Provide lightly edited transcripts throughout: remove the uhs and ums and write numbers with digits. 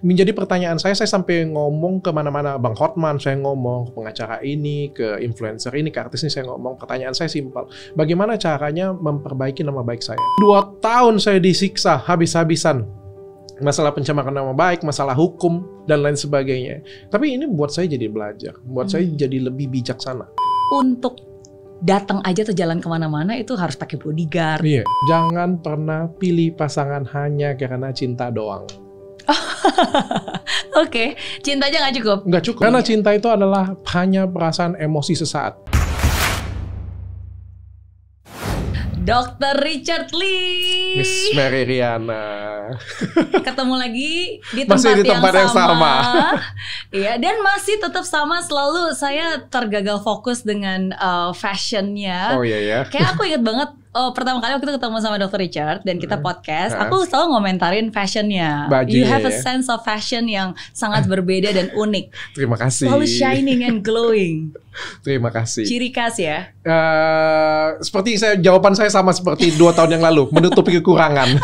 Menjadi pertanyaan saya sampai ngomong kemana-mana, Bang Hotman saya ngomong, ke pengacara ini, ke influencer ini, ke artis ini saya ngomong. Pertanyaan saya simpel, bagaimana caranya memperbaiki nama baik saya? 2 tahun saya disiksa habis-habisan. Masalah pencemaran nama baik, masalah hukum, dan lain sebagainya. Tapi ini buat saya jadi belajar, buat saya jadi lebih bijaksana. Untuk datang aja atau jalan kemana-mana itu harus pakai bodyguard. Iya, jangan pernah pilih pasangan hanya karena cinta doang. Oke, cinta aja nggak cukup? Nggak cukup, karena cinta itu adalah hanya perasaan emosi sesaat. Dr. Richard Lee, Miss Mary Riana, ketemu lagi di masih di tempat yang sama. Iya, dan masih tetap sama. Selalu saya tergagal fokus dengan fashionnya. Oh iya ya. Kayak aku inget banget. Pertama kali waktu itu ketemu sama Dr. Richard dan kita podcast, aku selalu ngomentarin fashionnya. Bajunya, you have a sense of fashion yang sangat berbeda dan unik. Terima kasih. Selalu shining and glowing. Terima kasih. Ciri khas ya. Seperti jawaban saya sama seperti 2 tahun yang lalu, menutupi kekurangan.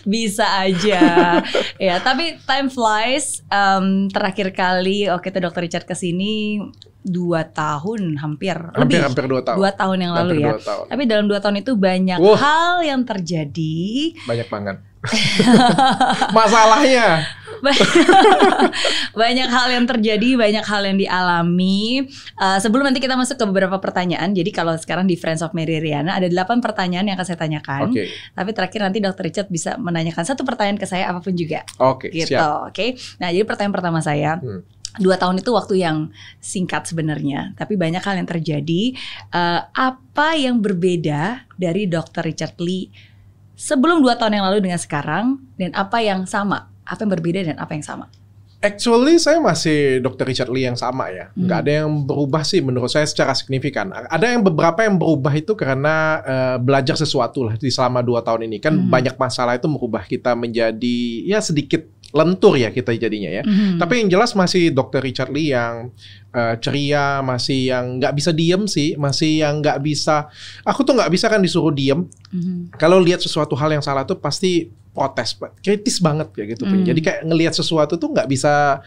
Bisa aja. Ya, tapi time flies. Terakhir kali itu Dr. Richard kesini 2 tahun hampir 2 tahun. 2 tahun yang lalu ya. Tapi dalam 2 tahun itu banyak hal yang terjadi. Banyak banget. Masalahnya. Banyak hal yang terjadi, banyak hal yang dialami. Sebelum nanti kita masuk ke beberapa pertanyaan. Jadi kalau sekarang di Friends of Mary Riana ada 8 pertanyaan yang akan saya tanyakan. Tapi terakhir nanti Dr. Richard bisa menanyakan 1 pertanyaan ke saya apapun juga. Gitu. Siap. Nah, jadi pertanyaan pertama saya. 2 tahun itu waktu yang singkat sebenarnya, tapi banyak hal yang terjadi. Apa yang berbeda dari Dr. Richard Lee sebelum 2 tahun yang lalu dengan sekarang, dan apa yang sama? Apa yang berbeda dan apa yang sama? Actually saya masih Dr. Richard Lee yang sama ya. Nggak ada yang berubah sih menurut saya secara signifikan. Ada yang beberapa yang berubah itu karena belajar sesuatu lah di selama 2 tahun ini. Kan banyak masalah itu merubah kita menjadi ya sedikit lentur ya kita jadinya ya. Tapi yang jelas masih Dr. Richard Lee yang ceria, masih yang nggak bisa diem sih, masih yang nggak bisa. Aku tuh nggak bisa kan disuruh diem. Kalau lihat sesuatu hal yang salah tuh pasti protes, kritis banget kayak gitu. Jadi kayak ngelihat sesuatu tuh nggak bisa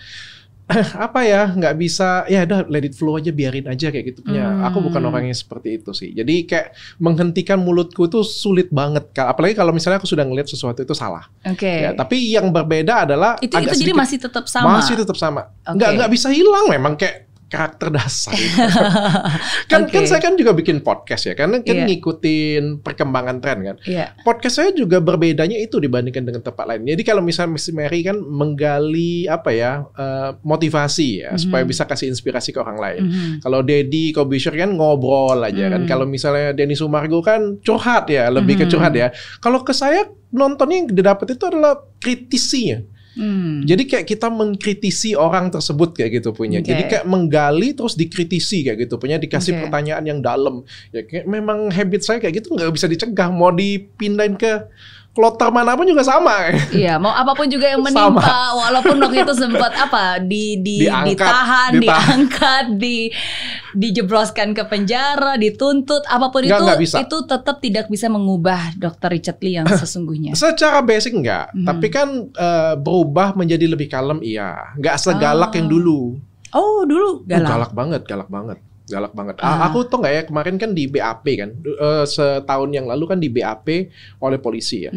nggak bisa ya udah let it flow aja, biarin aja kayak gitu punya. Aku bukan orang yang seperti itu sih. Jadi kayak menghentikan mulutku itu sulit banget. Apalagi kalau misalnya aku sudah ngelihat sesuatu itu salah. Ya, tapi yang berbeda adalah itu jadi masih tetap sama. Masih tetap sama. Nggak bisa hilang memang kayak karakter dasar itu. kan saya kan juga bikin podcast ya, karena kan ngikutin perkembangan tren kan. Podcast saya juga berbedanya itu dibandingkan dengan tempat lain. Jadi kalau misalnya Miss Mary kan menggali motivasi ya, supaya bisa kasih inspirasi ke orang lain. Kalau Deddy Kobisher kan ngobrol aja kan. Kalau misalnya Denny Sumargo kan curhat ya, lebih ke curhat ya. Kalau ke saya nontonnya yang didapat itu adalah kritisinya. Jadi kayak kita mengkritisi orang tersebut kayak gitu punya. Jadi kayak menggali terus dikritisi kayak gitu punya, dikasih pertanyaan yang dalam. Ya kayak memang habit saya kayak gitu, nggak bisa dicegah. Mau dipindahin ke kloter manapun juga sama. Iya, mau apapun juga yang menimpa, walaupun waktu itu sempat ditahan, diangkat, dijebloskan ke penjara, dituntut, apapun itu tetap tidak bisa mengubah Dr. Richard Lee yang sesungguhnya. Secara basic enggak, tapi kan berubah menjadi lebih kalem, iya. Nggak segalak yang dulu. Oh, dulu galak. Galak banget. Aku tuh nggak ya, kemarin kan di BAP kan, setahun yang lalu kan di BAP oleh polisi ya.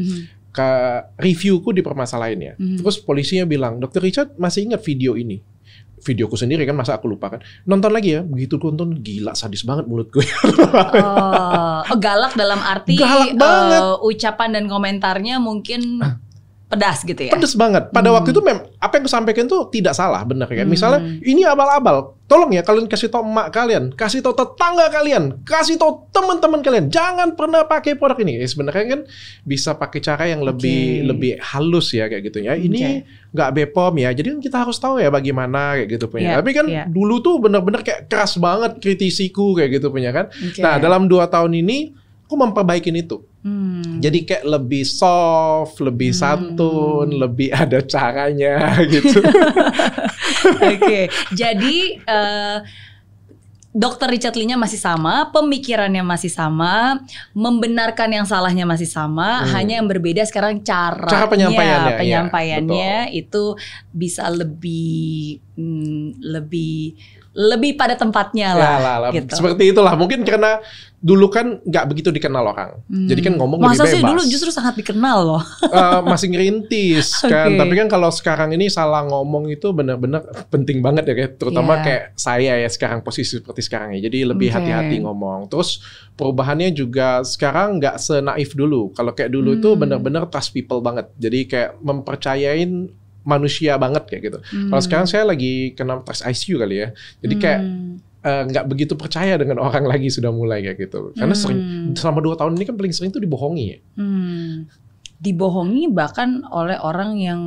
Ke reviewku dipermasalahin ya. Terus polisinya bilang, Dr. Richard masih ingat video ini? Videoku sendiri kan, masa aku lupa kan. Nonton lagi ya, begitu nonton gila sadis banget mulutku. Galak dalam arti galak banget. Ucapan dan komentarnya mungkin pedas gitu ya. Pedas banget. Pada waktu itu apa yang aku sampaikan tuh tidak salah, benar kan? Misalnya ini abal-abal. Tolong ya kalian kasih tahu emak kalian, kasih tahu tetangga kalian, kasih tahu teman-teman kalian, jangan pernah pakai produk ini. Sebenarnya kan bisa pakai cara yang lebih halus ya kayak gitu ya. Ini nggak BPOM ya. Jadi kita harus tahu ya bagaimana kayak gitu punya. Tapi kan dulu tuh benar-benar kayak keras banget kritisiku kayak gitu punya kan. Nah, dalam 2 tahun ini aku memperbaikin itu. Jadi kayak lebih soft, lebih santun, lebih ada caranya gitu. Jadi Dr. Richard Lee-nya masih sama, pemikirannya masih sama, membenarkan yang salahnya masih sama, hanya yang berbeda sekarang cara penyampaiannya itu bisa lebih pada tempatnya lah, gitu. Seperti itulah, mungkin karena dulu kan nggak begitu dikenal orang, jadi kan ngomong lebih bebas. Masa sih dulu justru sangat dikenal loh. Masih ngerintis kan, tapi kan kalau sekarang ini salah ngomong itu benar-benar penting banget ya, terutama kayak saya ya sekarang posisi seperti sekarang ya, jadi lebih hati-hati ngomong. Terus perubahannya juga sekarang nggak senaif dulu. Kalau kayak dulu itu benar-benar trust people banget, jadi kayak mempercayain manusia banget kayak gitu. Kalau sekarang saya lagi kena trust ICU kali ya, jadi kayak nggak begitu percaya dengan orang lagi, sudah mulai kayak gitu. Karena sering selama 2 tahun ini kan paling sering tuh dibohongi ya. Dibohongi bahkan oleh orang yang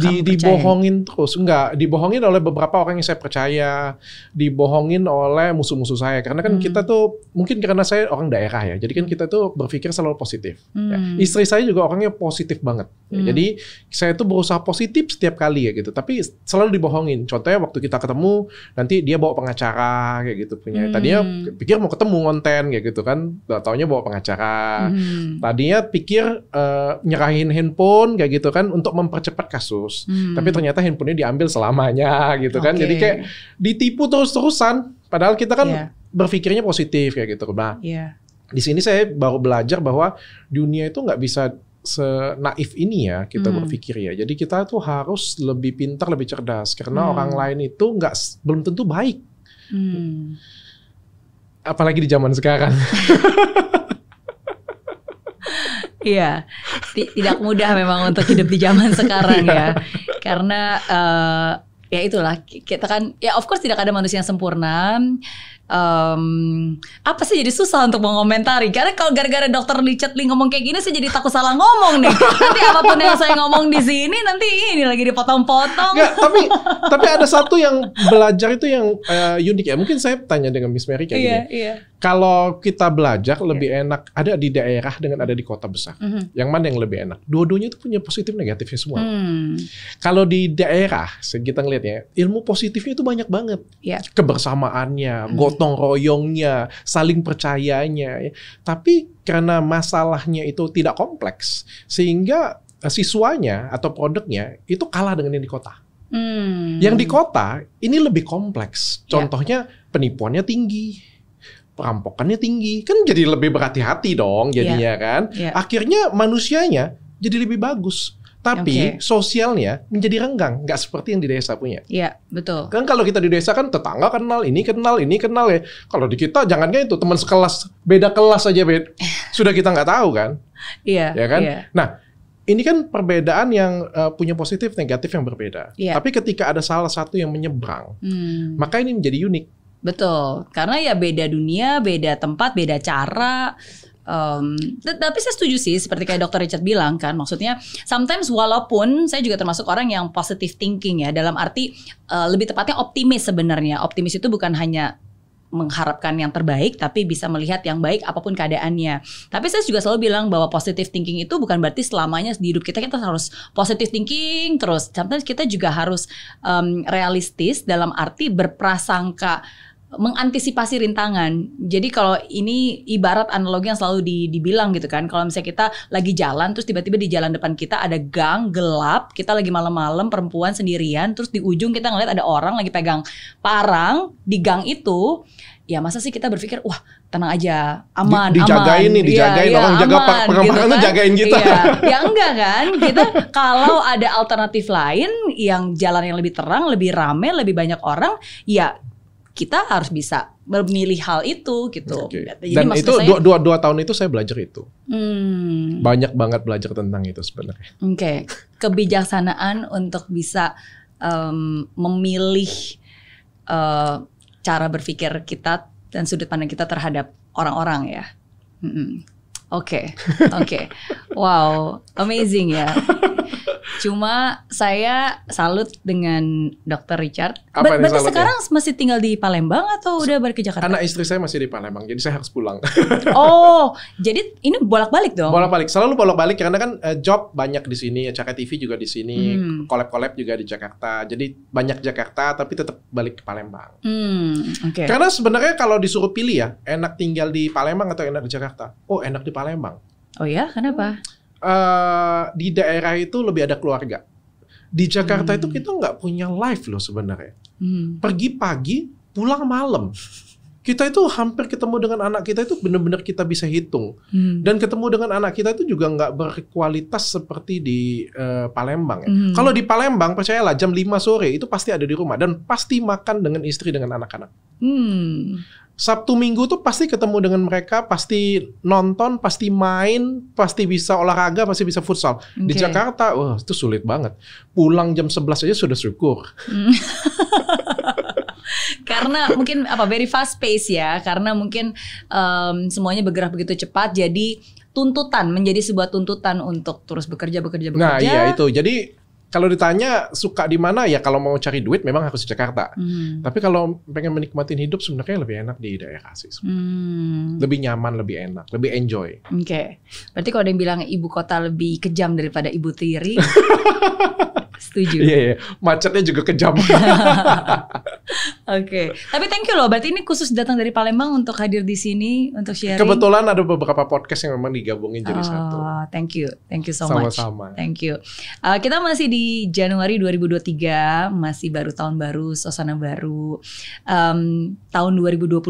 dibohongin terus, enggak, dibohongin oleh beberapa orang yang saya percaya, dibohongin oleh musuh-musuh saya. Karena kan kita tuh mungkin karena saya orang daerah ya, jadi kan kita tuh berpikir selalu positif. Ya. Istri saya juga orangnya positif banget. Ya. Jadi saya tuh berusaha positif setiap kali ya gitu, tapi selalu dibohongin. Contohnya waktu kita ketemu, nanti dia bawa pengacara kayak gitu punya. Tadinya pikir mau ketemu konten kayak gitu kan, taunya bawa pengacara. Tadinya pikir nyerahin handphone kayak gitu kan untuk mempercepat kasus, tapi ternyata handphonenya diambil selamanya gitu kan. Jadi kayak ditipu terus-terusan, padahal kita kan berpikirnya positif kayak gitu. Nah, di sini saya baru belajar bahwa dunia itu nggak bisa senaif ini ya kita berpikir ya. Jadi kita tuh harus lebih pintar, lebih cerdas, karena orang lain itu belum tentu baik. Apalagi di zaman sekarang. Iya, tidak mudah memang untuk hidup di zaman sekarang ya. Karena ya itulah, kita kan ya of course tidak ada manusia yang sempurna. Apa sih jadi susah untuk mengomentari, karena kalau gara-gara Dr. Richard Lee ngomong kayak gini, saya jadi takut salah ngomong nih. Nanti apapun yang saya ngomong di sini nanti ini lagi dipotong-potong. Nggak, tapi ada satu yang belajar itu yang unik ya. Mungkin saya tanya dengan Miss Mary kayak gini. Kalau kita belajar lebih enak ada di daerah dengan ada di kota besar. Yang mana yang lebih enak? Dua-duanya itu punya positif negatifnya semua. Kalau di daerah, kita ngelihatnya ilmu positifnya itu banyak banget. Kebersamaannya, gotong royongnya, saling percayanya. Tapi karena masalahnya itu tidak kompleks, sehingga siswanya atau produknya itu kalah dengan yang di kota. Yang di kota ini lebih kompleks. Contohnya penipuannya tinggi, perampokannya tinggi, kan jadi lebih berhati-hati dong jadinya kan. Akhirnya manusianya jadi lebih bagus, tapi sosialnya menjadi renggang, nggak seperti yang di desa punya. Iya, betul. Kan kalau kita di desa kan tetangga kenal, ini kenal ya. Kalau di kita jangankan itu, teman sekelas, beda kelas aja sudah kita nggak tahu kan. Iya. Ya kan. Nah, ini kan perbedaan yang punya positif negatif yang berbeda. Tapi ketika ada salah satu yang menyeberang, maka ini menjadi unik. Betul, karena ya beda dunia, beda tempat, beda cara. Tapi saya setuju sih, seperti kayak Dr. Richard bilang kan, maksudnya sometimes walaupun saya juga termasuk orang yang positive thinking ya, dalam arti lebih tepatnya optimis sebenarnya. Optimis itu bukan hanya mengharapkan yang terbaik, tapi bisa melihat yang baik apapun keadaannya. Tapi saya juga selalu bilang bahwa positive thinking itu bukan berarti selamanya di hidup kita harus positive thinking terus. Sometimes kita juga harus realistis dalam arti berprasangka, mengantisipasi rintangan. Jadi kalau ini ibarat analogi yang selalu dibilang gitu kan, kalau misalnya kita lagi jalan terus tiba-tiba di jalan depan kita ada gang gelap, kita lagi malam-malam perempuan sendirian, terus di ujung kita ngeliat ada orang lagi pegang parang di gang itu, ya masa sih kita berpikir wah tenang aja, aman, dijagain aman. Dijagain orang jaga pengamparan tuh jagain kita. Ya enggak kan, kita kalau ada alternatif lain yang jalan yang lebih terang, lebih rame, lebih banyak orang, ya kita harus bisa memilih hal itu gitu. Jadi dan itu dua tahun itu saya belajar itu. Banyak banget belajar tentang itu sebenarnya. Kebijaksanaan untuk bisa memilih cara berpikir kita dan sudut pandang kita terhadap orang-orang ya. Oke. Wow, amazing ya. Cuma saya salut dengan Dr. Richard. Apa yang Berarti salutnya? sekarang masih tinggal di Palembang atau udah balik ke Jakarta? Anak istri saya masih di Palembang, jadi saya harus pulang. Oh, jadi ini bolak-balik dong? Bolak-balik, selalu bolak-balik karena kan job banyak di sini, Caka TV juga di sini, collab-collab juga di Jakarta. Jadi banyak Jakarta tapi tetap balik ke Palembang. Oke. Karena sebenarnya kalau disuruh pilih ya, enak tinggal di Palembang atau enak di Jakarta? Oh, enak di Palembang. Oh ya, kenapa? Di daerah itu lebih ada keluarga. Di Jakarta itu kita nggak punya life loh sebenarnya. Pergi pagi, pulang malam. Kita itu hampir ketemu dengan anak kita itu benar-benar kita bisa hitung. Dan ketemu dengan anak kita itu juga nggak berkualitas seperti di Palembang. Ya. Kalau di Palembang, percayalah jam 5 sore itu pasti ada di rumah. Dan pasti makan dengan istri, dengan anak-anak. Sabtu Minggu tuh pasti ketemu dengan mereka, pasti nonton, pasti main, pasti bisa olahraga, pasti bisa futsal. Di Jakarta, wah itu sulit banget. Pulang jam 11 aja sudah syukur. Karena mungkin very fast pace ya. Karena mungkin semuanya bergerak begitu cepat. Jadi menjadi sebuah tuntutan untuk terus bekerja. Nah iya itu. Jadi kalau ditanya suka di mana ya, kalau mau cari duit memang harus di Jakarta. Tapi kalau pengen menikmatin hidup sebenarnya lebih enak di daerah sih. Lebih nyaman, lebih enak, lebih enjoy. Oke. Berarti kalau ada yang bilang ibu kota lebih kejam daripada ibu tiri, setuju. Iya, macetnya juga kejam. Oke. Tapi thank you loh. Berarti ini khusus datang dari Palembang untuk hadir di sini untuk sharing. Kebetulan ada beberapa podcast yang memang digabungin jadi satu. Thank you so much. Sama-sama. Thank you. Kita masih di Januari 2023, masih baru tahun baru, suasana baru. Tahun 2022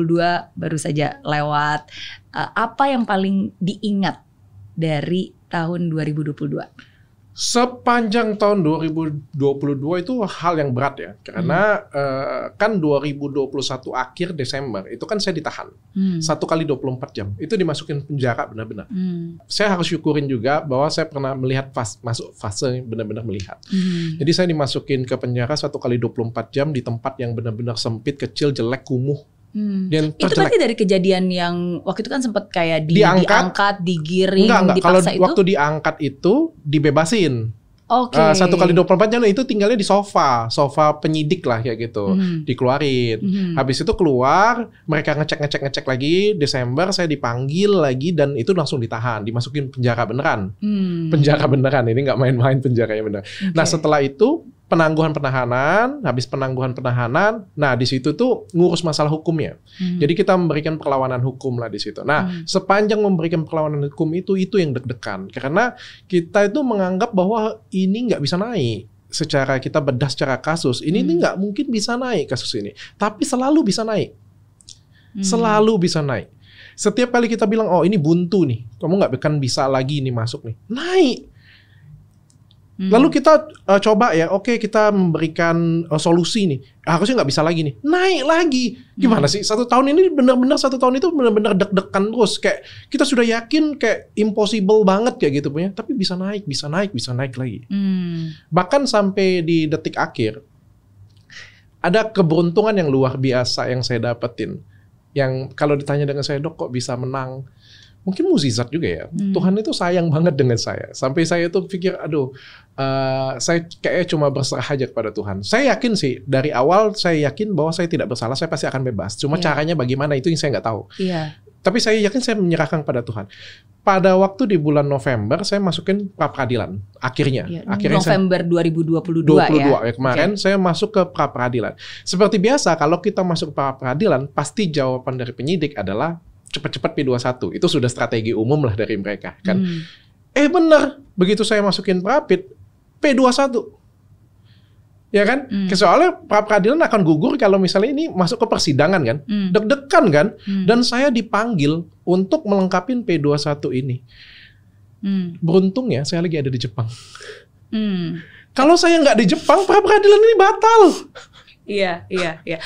baru saja lewat. Apa yang paling diingat dari tahun 2022? Sepanjang tahun 2022 itu hal yang berat ya, karena kan 2021 akhir Desember itu kan saya ditahan 1 kali 24 jam, itu dimasukin penjara benar-benar. Saya harus syukurin juga bahwa saya pernah melihat masuk fase benar-benar melihat. Jadi saya dimasukin ke penjara 1 kali 24 jam di tempat yang benar-benar sempit, kecil, jelek, kumuh. Dan itu berarti dari kejadian yang waktu itu kan sempat kayak diangkat, digiring, enggak. Kalau dipaksa itu? waktu diangkat itu dibebasin. Oke. 1 kali 24 jam itu tinggalnya di sofa penyidik lah kayak gitu, dikeluarin. Habis itu keluar, mereka ngecek lagi. Desember saya dipanggil lagi dan itu langsung ditahan, dimasukin penjara beneran. Penjara beneran, ini nggak main-main penjaranya beneran. Nah setelah itu penangguhan penahanan, habis penangguhan penahanan, nah di situ tuh ngurus masalah hukumnya. Jadi kita memberikan perlawanan hukum lah di situ. Nah, sepanjang memberikan perlawanan hukum itu yang deg-degan, karena kita itu menganggap bahwa ini nggak bisa naik. Secara kita bedah secara kasus, ini nggak mungkin bisa naik kasus ini, tapi selalu bisa naik, selalu bisa naik. Setiap kali kita bilang, oh ini buntu nih, kamu nggak akan bisa lagi nih masuk nih, naik. Lalu kita coba ya, oke kita memberikan solusi nih, harusnya nggak bisa lagi nih, naik lagi. Gimana sih 1 tahun ini benar-benar 1 tahun itu benar-benar deg-degan terus, kayak kita sudah yakin kayak impossible banget kayak gitu punya, tapi bisa naik lagi. Bahkan sampai di detik akhir ada keberuntungan yang luar biasa yang saya dapetin, yang kalau ditanya dengan saya, dok kok bisa menang? Mungkin mukjizat juga ya. Tuhan itu sayang banget dengan saya. Sampai saya tuh pikir, aduh, saya kayaknya cuma berserah aja kepada Tuhan. Saya yakin sih, dari awal saya yakin bahwa saya tidak bersalah, saya pasti akan bebas. Cuma caranya bagaimana itu yang saya nggak tahu. Tapi saya yakin saya menyerahkan pada Tuhan. Pada waktu di bulan November, saya masukin pra-peradilan. Akhirnya November 2022 ya. Kemarin saya masuk ke pra-peradilan. Seperti biasa, kalau kita masuk ke pra-peradilan, pasti jawaban dari penyidik adalah cepat-cepat P21. Itu sudah strategi umum lah dari mereka kan. Benar, begitu saya masukin prapit P21. Ya kan? Soalnya pra-peradilan akan gugur kalau misalnya ini masuk ke persidangan kan. Deg-degan kan? Dan saya dipanggil untuk melengkapi P21 ini. Beruntungnya saya lagi ada di Jepang. Kalau saya nggak di Jepang, pra-peradilan ini batal. Iya.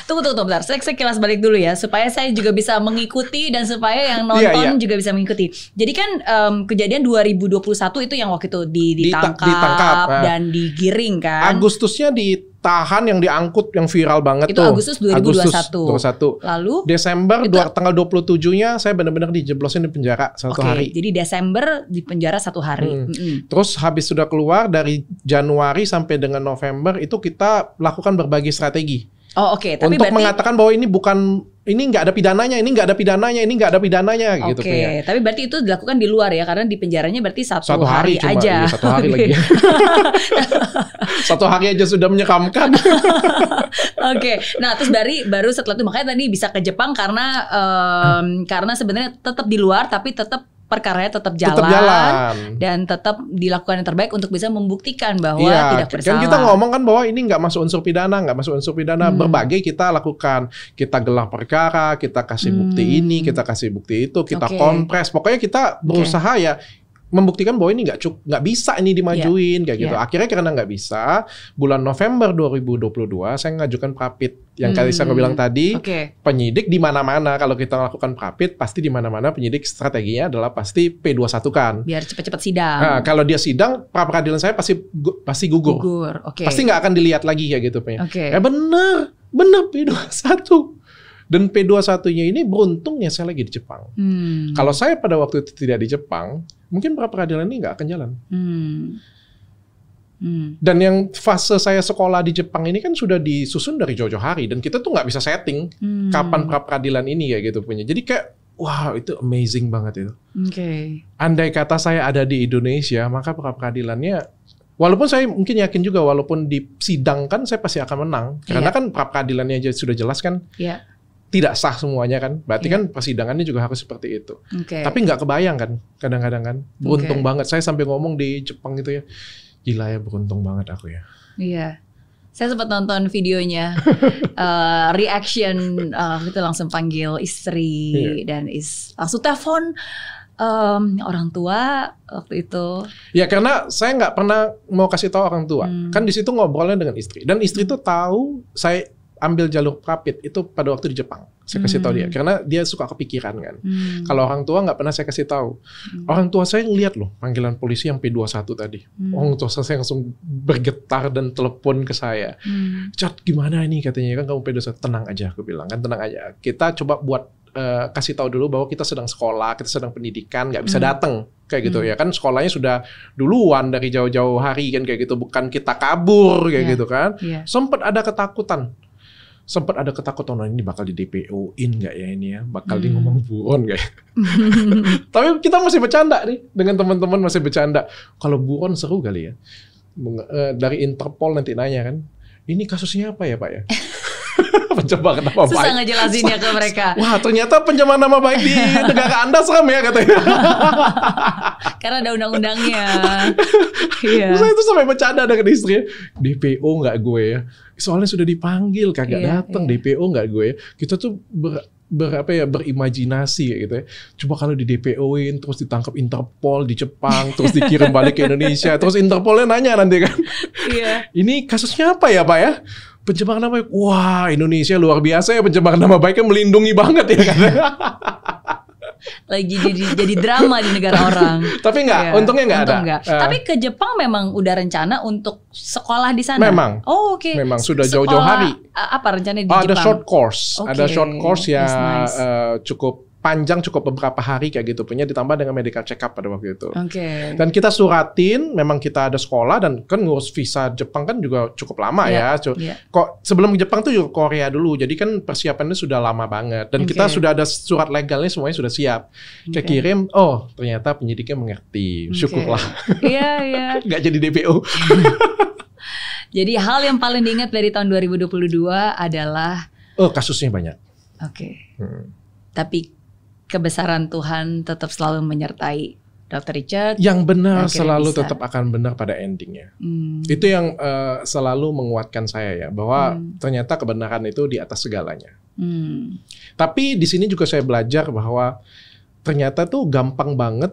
Tunggu bentar. Saya kilas balik dulu ya, supaya saya juga bisa mengikuti dan supaya yang nonton juga bisa mengikuti. Jadi kan kejadian 2021 itu yang waktu itu ditangkap dan digiring kan. Agustusnya ditahan, yang diangkut, yang viral banget itu tuh. Agustus 2021. Lalu Desember tanggal 27-nya saya benar-benar dijeblosin di penjara 1 hari. Jadi Desember di penjara 1 hari. Terus habis sudah keluar dari Januari sampai dengan November itu kita lakukan berbagai strategi. Oh oke, tapi untuk berarti mengatakan bahwa ini nggak ada pidananya, ini nggak ada pidananya gitu. Oke, tapi berarti itu dilakukan di luar ya, karena di penjaranya berarti satu hari cuma, aja. Iya, 1 hari lagi. 1 hari aja sudah menyeramkan. Oke, nah terus baru setelah itu makanya tadi bisa ke Jepang karena sebenarnya tetap di luar tapi tetap perkaranya tetap jalan dan tetap dilakukan yang terbaik untuk bisa membuktikan bahwa tidak bersalah. Kan kita ngomong kan bahwa ini nggak masuk unsur pidana, berbagai kita lakukan, kita gelar perkara, kita kasih bukti ini, kita kasih bukti itu, kita kompres, pokoknya kita berusaha ya membuktikan bahwa ini nggak bisa ini dimajuin kayak gitu. Akhirnya karena nggak bisa, bulan November 2022 saya ngajukan prapit. Yang tadi saya bilang tadi, penyidik di mana-mana kalau kita lakukan prapit pasti di mana-mana penyidik strateginya adalah pasti P21 kan. Biar cepat-cepat sidang. Nah, kalau dia sidang, pra peradilan saya pasti gugur. Pasti nggak akan dilihat lagi kayak gitu. Bener P21. Dan P21-nya ini beruntungnya saya lagi di Jepang. Kalau saya pada waktu itu tidak di Jepang, mungkin pra peradilan ini nggak akan jalan. Dan yang fase saya sekolah di Jepang ini kan sudah disusun dari jauh-jauh hari. Dan kita tuh nggak bisa setting kapan pra peradilan ini kayak gitu punya. Jadi kayak, wow itu amazing banget itu. Andai kata saya ada di Indonesia, maka pra peradilannya, walaupun saya mungkin yakin juga, walaupun disidangkan saya pasti akan menang. Karena kan pra peradilannya aja sudah jelas kan. Tidak sah semuanya kan, berarti kan persidangannya juga harus seperti itu. Tapi nggak kebayang kan, kadang-kadang kan, beruntung banget. Saya sampai ngomong di Jepang gitu ya, gila ya beruntung banget aku ya. Iya, saya sempat nonton videonya, reaction, kita langsung panggil istri dan langsung telepon orang tua waktu itu. Ya karena saya nggak pernah mau kasih tahu orang tua, kan di situ ngobrolnya dengan istri, dan istri tuh tahu saya ambil jalur prapit itu pada waktu di Jepang. Saya kasih tahu dia karena dia suka kepikiran kan. Kalau orang tua nggak pernah saya kasih tahu. Orang tua saya ngeliat loh panggilan polisi yang P21 tadi. Orang tua saya langsung bergetar dan telepon ke saya. Cat gimana ini katanya, kan kamu P21. Tenang aja aku bilang kan, tenang aja. Kita coba buat kasih tahu dulu bahwa kita sedang sekolah, kita sedang pendidikan, nggak bisa datang kayak gitu ya kan, sekolahnya sudah duluan dari jauh-jauh hari kan kayak gitu, bukan kita kabur kayak gitu kan. Sempat ada ketakutan. Oh ini bakal di DPO-in nggak ya ini ya, bakal di ngomong buron nggak ya. Tapi kita masih bercanda nih dengan teman-teman, masih bercanda. Kalau buron seru kali ya. Dari Interpol nanti nanya kan, ini kasusnya apa ya Pak ya? Pencemaran nama baik. Susah ngejelasinnya ke mereka. Wah ternyata pencemaran nama baik di negara Anda serem ya katanya. Karena ada undang-undangnya. Saya itu sampai bercanda dengan istri. DPO nggak gue ya. Soalnya sudah dipanggil kagak datang. DPO nggak gue ya. Kita tuh berimajinasi gitu ya. Coba kalau di DPO-in terus ditangkap Interpol di Jepang, terus dikirim balik ke Indonesia, terus Interpolnya nanya nanti kan. Ini kasusnya apa ya Pak ya? Pencemaran nama baik. Wah Indonesia luar biasa ya, pencemaran nama baiknya melindungi banget ya kan. Lagi jadi drama di negara orang. Tapi untungnya nggak ada. Tapi ke Jepang memang udah rencana untuk sekolah di sana. Memang. Oh oke. Memang sudah jauh-jauh hari. Apa rencananya di Jepang? Ada short course. Ada short course yang cukup panjang, cukup beberapa hari kayak gitu punya, ditambah dengan medical check up pada waktu itu. Dan kita suratin, memang kita ada sekolah, dan kan ngurus visa Jepang kan juga cukup lama ya. Kok sebelum Jepang tuh juga Korea dulu, jadi kan persiapannya sudah lama banget. Dan kita sudah ada surat legalnya, semuanya sudah siap. Kita kirim, oh ternyata penyidiknya mengerti, syukurlah. Nggak jadi DPO. Jadi hal yang paling diingat dari tahun 2022 adalah kasusnya banyak. Tapi kebesaran Tuhan tetap selalu menyertai Dr. Richard. Yang benar selalu tetap akan benar pada endingnya. Itu yang selalu menguatkan saya ya, bahwa ternyata kebenaran itu di atas segalanya. Tapi di sini juga saya belajar bahwa ternyata tuh gampang banget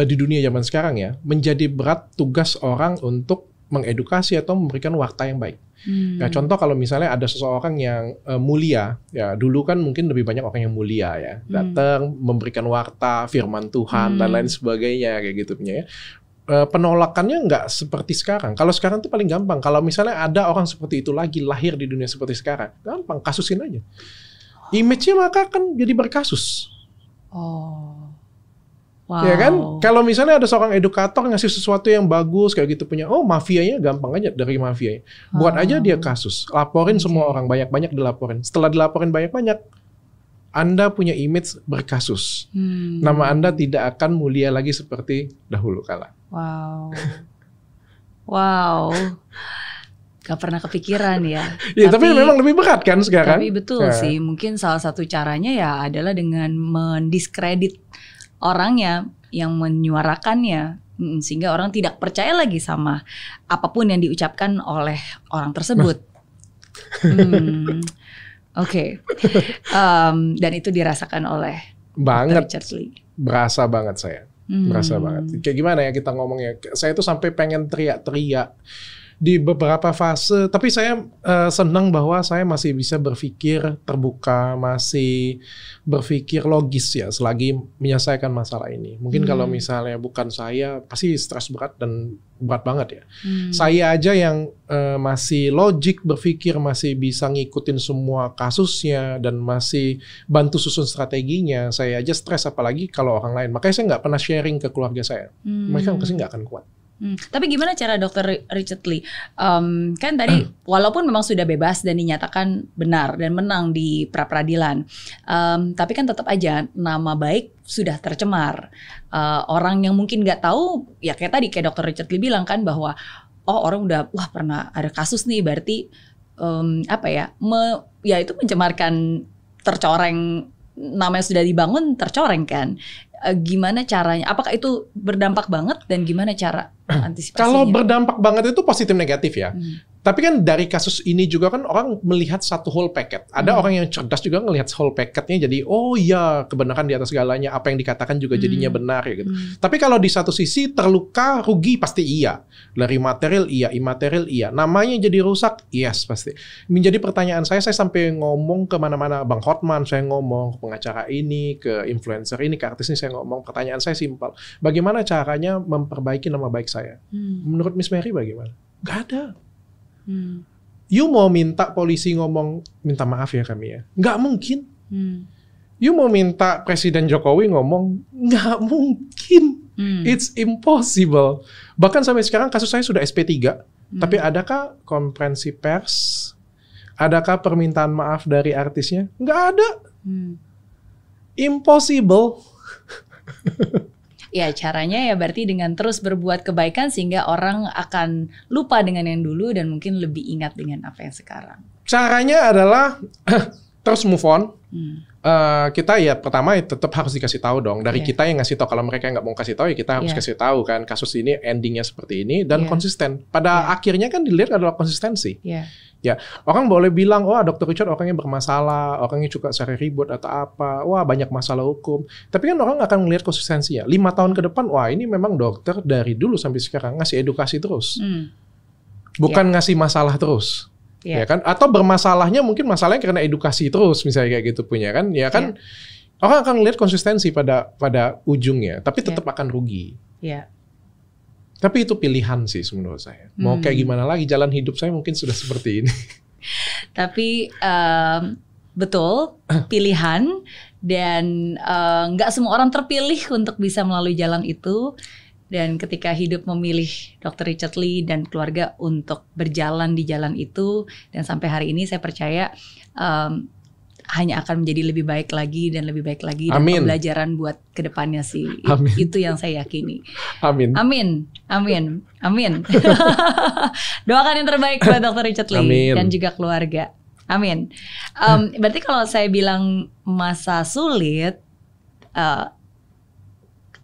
di dunia zaman sekarang ya, menjadi berat tugas orang untuk mengedukasi atau memberikan warta yang baik. Ya, contoh kalau misalnya ada seseorang yang mulia, ya dulu kan mungkin lebih banyak orang yang mulia ya, datang memberikan warta firman Tuhan dan lain sebagainya kayak gitu punya ya. penolakannya nggak seperti sekarang. Kalau sekarang tuh paling gampang. Kalau misalnya ada orang seperti itu lagi lahir di dunia seperti sekarang, gampang kasusin aja. Image-nya maka akan jadi berkasus. Oh, wow. Ya kan? Kalau misalnya ada seorang edukator ngasih sesuatu yang bagus kayak gitu punya, mafianya gampang aja dari mafianya. Buat aja dia kasus, laporin semua orang, banyak-banyak dilaporin. Setelah dilaporin banyak-banyak, Anda punya image berkasus. Nama Anda tidak akan mulia lagi seperti dahulu kala. Wow. Wow. Gak pernah kepikiran ya. Ya, tapi memang lebih berat kan sekarang. Tapi betul sih, mungkin salah satu caranya ya adalah dengan mendiskredit orangnya yang menyuarakannya, sehingga orang tidak percaya lagi sama apapun yang diucapkan oleh orang tersebut. Oke. Dan itu dirasakan oleh banget. Richard Lee. Berasa banget saya. Berasa banget. Kayak gimana ya kita ngomongnya? Saya tuh sampai pengen teriak-teriak di beberapa fase, tapi saya senang bahwa saya masih bisa berpikir terbuka, masih berpikir logis ya selagi menyelesaikan masalah ini. Mungkin kalau misalnya bukan saya, pasti stres berat dan berat banget ya. Saya aja yang masih logik berpikir, masih bisa ngikutin semua kasusnya dan masih bantu susun strateginya, saya aja stres apalagi kalau orang lain. Makanya saya nggak pernah sharing ke keluarga saya. Mereka pasti nggak akan kuat. Tapi gimana cara Dr. Richard Lee? Kan tadi walaupun memang sudah bebas dan dinyatakan benar dan menang di pra-peradilan, tapi kan tetap aja nama baik sudah tercemar. Orang yang mungkin nggak tahu, ya kayak tadi kayak Dr. Richard Lee bilang kan bahwa orang udah pernah ada kasus nih, berarti ya itu mencemarkan, tercoreng, namanya sudah dibangun tercoreng kan. Gimana caranya? Apakah itu berdampak banget dan gimana cara antisipasinya? Kalau berdampak banget itu positif negatif ya. Tapi kan dari kasus ini juga kan orang melihat satu whole packet. Ada orang yang cerdas juga ngelihat whole packetnya, jadi ya kebenaran di atas segalanya, apa yang dikatakan juga jadinya benar ya gitu. Tapi kalau di satu sisi terluka, rugi pasti iya. Dari material iya, imaterial iya. Namanya jadi rusak, yes pasti. Menjadi pertanyaan saya sampai ngomong kemana-mana. Bang Hotman saya ngomong, ke pengacara ini, ke influencer ini, ke artis ini saya ngomong. Pertanyaan saya simpel. Bagaimana caranya memperbaiki nama baik saya? Menurut Miss Mary bagaimana? Gak ada. You mau minta polisi ngomong minta maaf ya kami ya, nggak mungkin. You mau minta Presiden Jokowi ngomong, nggak mungkin. It's impossible. Bahkan sampai sekarang kasus saya sudah SP3, tapi adakah konferensi pers? Adakah permintaan maaf dari artisnya? Nggak ada. Impossible. Ya caranya ya berarti dengan terus berbuat kebaikan sehingga orang akan lupa dengan yang dulu dan mungkin lebih ingat dengan apa yang sekarang. Caranya adalah terus move on. Kita ya pertama tetap harus dikasih tahu dong. Dari kita yang ngasih tahu. Kalau mereka nggak mau kasih tahu ya kita harus kasih tahu kan. Kasus ini endingnya seperti ini dan konsisten. Pada akhirnya kan dilihat adalah konsistensi. Ya, orang boleh bilang, Dr. Richard orangnya bermasalah, orangnya juga sering ribut atau apa, banyak masalah hukum. Tapi kan orang akan melihat konsistensinya. 5 tahun ke depan, ini memang dokter dari dulu sampai sekarang ngasih edukasi terus. Bukan ngasih masalah terus. Ya kan? Atau bermasalahnya mungkin masalahnya karena edukasi terus, misalnya kayak gitu punya kan. Ya kan, orang akan melihat konsistensi pada ujungnya, tapi tetap akan rugi. Tapi itu pilihan sih menurut saya. Mau kayak gimana lagi, jalan hidup saya mungkin sudah seperti ini. Tapi betul, pilihan. Dan nggak semua orang terpilih untuk bisa melalui jalan itu. Dan ketika hidup memilih Dr. Richard Lee dan keluarga untuk berjalan di jalan itu. Dan sampai hari ini saya percaya hanya akan menjadi lebih baik lagi dan lebih baik lagi. Dan pembelajaran buat kedepannya sih. Itu yang saya yakini. Amin. Doakan yang terbaik buat Dr. Richard Lee dan juga keluarga. Amin. Berarti kalau saya bilang masa sulit,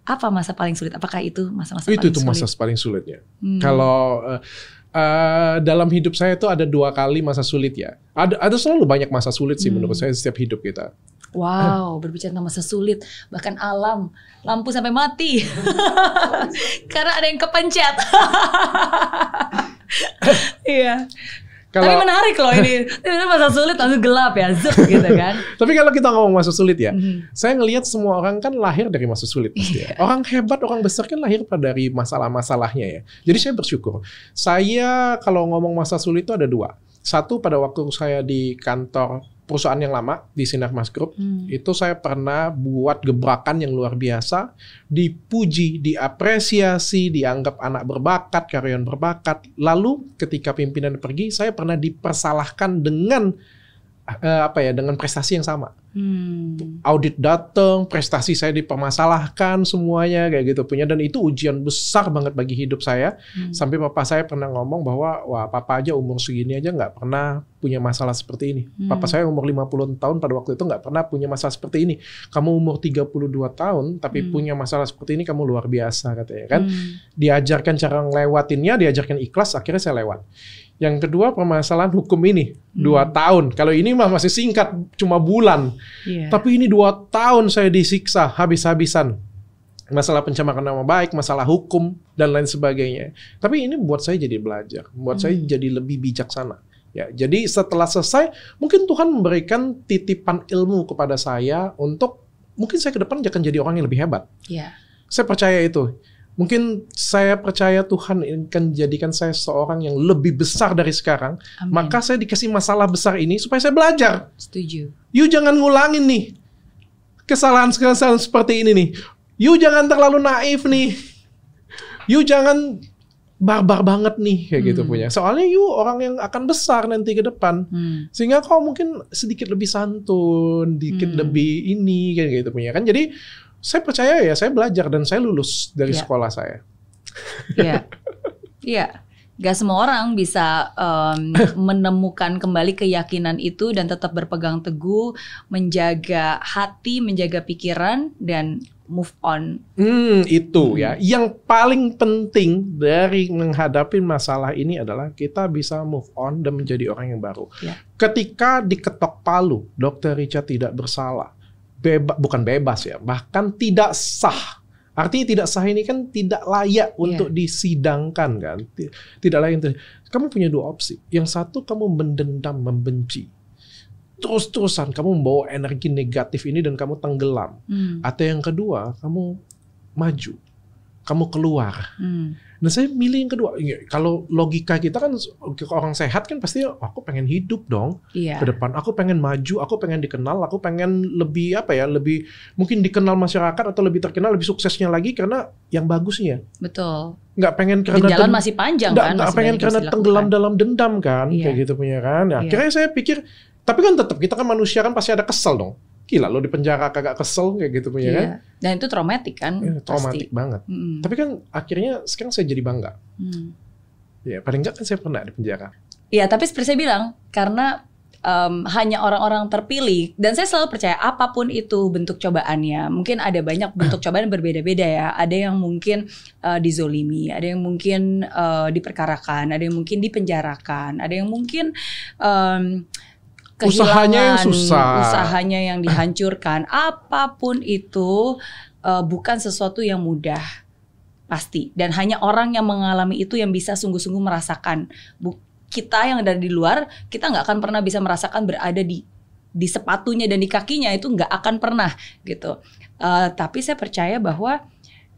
apa masa paling sulit? Apakah itu masa-masa paling sulit? Itu masa paling sulitnya. Kalau dalam hidup saya itu ada 2 kali masa sulit ya. Ada selalu banyak masa sulit sih menurut saya setiap hidup kita. Wow, berbicara tentang masa sulit, bahkan alam, lampu sampai mati karena ada yang kepencet. Iya. Tapi menarik loh ini. Ini masa sulit langsung gelap ya, zep gitu kan. Tapi kalau kita ngomong masa sulit ya, saya ngelihat semua orang kan lahir dari masa sulit pasti ya. Orang hebat, orang besar kan lahir dari masalah-masalahnya ya. Jadi saya bersyukur. Saya kalau ngomong masa sulit itu ada dua. Satu, pada waktu saya di kantor perusahaan yang lama di Sinarmas Group, itu saya pernah buat gebrakan yang luar biasa, dipuji, diapresiasi, dianggap anak berbakat, karyawan berbakat. Lalu ketika pimpinan pergi, saya pernah dipersalahkan dengan dengan prestasi yang sama. Audit datang, prestasi saya dipermasalahkan semuanya kayak gitu punya, dan itu ujian besar banget bagi hidup saya. Sampai papa saya pernah ngomong bahwa wah, papa aja umur segini aja nggak pernah punya masalah seperti ini. Papa saya umur 50 tahun pada waktu itu nggak pernah punya masalah seperti ini. Kamu umur 32 tahun tapi punya masalah seperti ini, kamu luar biasa katanya kan. Diajarkan cara ngelewatinnya, diajarkan ikhlas, akhirnya saya lewat. Yang kedua, permasalahan hukum ini 2 tahun. Kalau ini masih singkat, cuma bulan. Tapi ini 2 tahun saya disiksa habis-habisan. Masalah pencemaran nama baik, masalah hukum, dan lain sebagainya. Tapi ini buat saya jadi belajar, buat saya jadi lebih bijaksana. Ya, jadi setelah selesai, mungkin Tuhan memberikan titipan ilmu kepada saya untuk mungkin saya ke depan akan jadi orang yang lebih hebat. Saya percaya itu. Mungkin saya percaya Tuhan akan jadikan saya seorang yang lebih besar dari sekarang. Amin. Maka saya dikasih masalah besar ini supaya saya belajar. Setuju. You jangan ngulangin nih kesalahan-kesalahan seperti ini nih. You jangan terlalu naif nih. You jangan barbar banget nih kayak gitu punya. Soalnya you orang yang akan besar nanti ke depan. Sehingga kau mungkin sedikit lebih santun, sedikit lebih ini kayak gitu punya kan. Jadi saya percaya ya, saya belajar dan saya lulus dari sekolah saya. Iya. Gak semua orang bisa menemukan kembali keyakinan itu dan tetap berpegang teguh, menjaga hati, menjaga pikiran, dan move on. Itu ya. Yang paling penting dari menghadapi masalah ini adalah kita bisa move on dan menjadi orang yang baru. Ketika diketok palu, Dr. Richard tidak bersalah. Bukan bebas ya, bahkan tidak sah. Artinya tidak sah ini kan tidak layak untuk disidangkan kan. Tidak layak. Kamu punya 2 opsi. Yang satu, kamu mendendam, membenci. Terus-terusan kamu membawa energi negatif ini dan kamu tenggelam. Atau yang kedua, kamu maju. Kamu keluar. Nah, saya milih yang kedua. Kalau logika kita kan, orang sehat kan pasti aku pengen hidup dong ke depan. Aku pengen maju, aku pengen dikenal, aku pengen lebih lebih mungkin dikenal masyarakat atau lebih terkenal, lebih suksesnya lagi karena yang bagusnya. Betul. Nggak pengen karena jalan masih panjang kan. Nggak pengen karena tenggelam dalam dendam kan, kayak gitu punya kan. Nah, akhirnya saya pikir, tapi kan tetap kita kan manusia kan pasti ada kesel dong. Gila lo di penjara kagak kesel kayak gitu punya kan. Dan itu traumatik kan. Traumatik banget. Tapi kan akhirnya sekarang saya jadi bangga. Ya paling enggak kan saya pernah di penjara. Iya, tapi seperti saya bilang, karena hanya orang-orang terpilih, dan saya selalu percaya apapun itu bentuk cobaannya. Mungkin ada banyak bentuk cobaan yang berbeda-beda ya. Ada yang mungkin dizolimi, ada yang mungkin diperkarakan, ada yang mungkin dipenjarakan, ada yang mungkin usahanya yang susah, usahanya yang dihancurkan. Apapun itu bukan sesuatu yang mudah pasti, dan hanya orang yang mengalami itu yang bisa sungguh-sungguh merasakan. Kita yang ada di luar, kita nggak akan pernah bisa merasakan berada di sepatunya dan di kakinya, itu nggak akan pernah gitu. Tapi saya percaya bahwa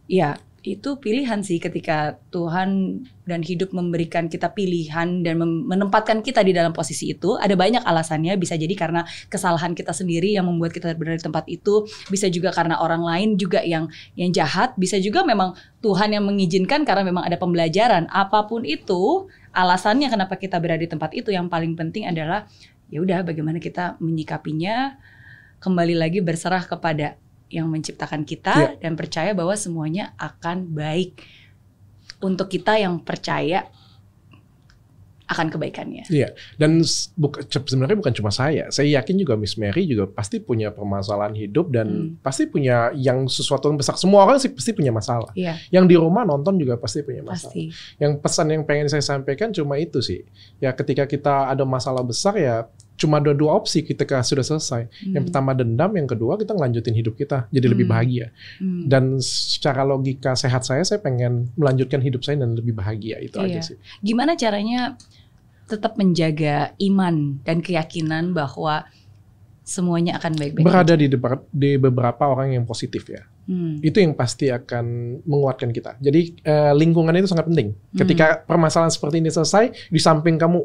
ya itu pilihan sih, ketika Tuhan dan hidup memberikan kita pilihan dan menempatkan kita di dalam posisi itu. Ada banyak alasannya, bisa jadi karena kesalahan kita sendiri yang membuat kita berada di tempat itu, bisa juga karena orang lain juga yang jahat, bisa juga memang Tuhan yang mengizinkan karena memang ada pembelajaran. Apapun itu alasannya kenapa kita berada di tempat itu, yang paling penting adalah ya udah bagaimana kita menyikapinya, kembali lagi berserah kepada yang menciptakan kita dan percaya bahwa semuanya akan baik untuk kita yang percaya akan kebaikannya. Iya, dan sebenarnya bukan cuma saya yakin juga Miss Mary juga pasti punya permasalahan hidup dan pasti punya yang sesuatu yang besar. Semua orang sih pasti punya masalah. Yang di rumah nonton juga pasti punya masalah. Yang pesan yang pengen saya sampaikan cuma itu sih. Ya ketika kita ada masalah besar ya cuma ada 2 opsi ketika sudah selesai. Yang pertama dendam, yang kedua kita ngelanjutin hidup kita jadi lebih bahagia. Dan secara logika sehat saya pengen melanjutkan hidup saya dan lebih bahagia, itu aja sih. Gimana caranya tetap menjaga iman dan keyakinan bahwa semuanya akan baik-baik berada aja? di beberapa orang yang positif ya. Itu yang pasti akan menguatkan kita. Jadi lingkungan itu sangat penting. Ketika permasalahan seperti ini selesai, di samping kamu,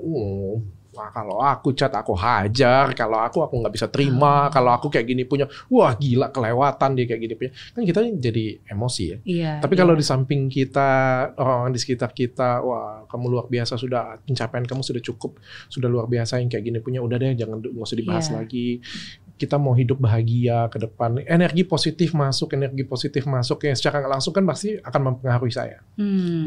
wah kalau aku chat aku hajar, kalau aku nggak bisa terima, kalau aku kayak gini punya, wah gila kelewatan dia kayak gini punya. Kan kita jadi emosi ya. Iya, Tapi kalau di samping kita, orang di sekitar kita, wah kamu luar biasa, sudah pencapaian kamu sudah cukup, sudah luar biasa yang kayak gini punya, udah deh jangan nggak usah dibahas lagi. Kita mau hidup bahagia ke depan, energi positif masuk yang secara nggak langsung kan pasti akan mempengaruhi saya.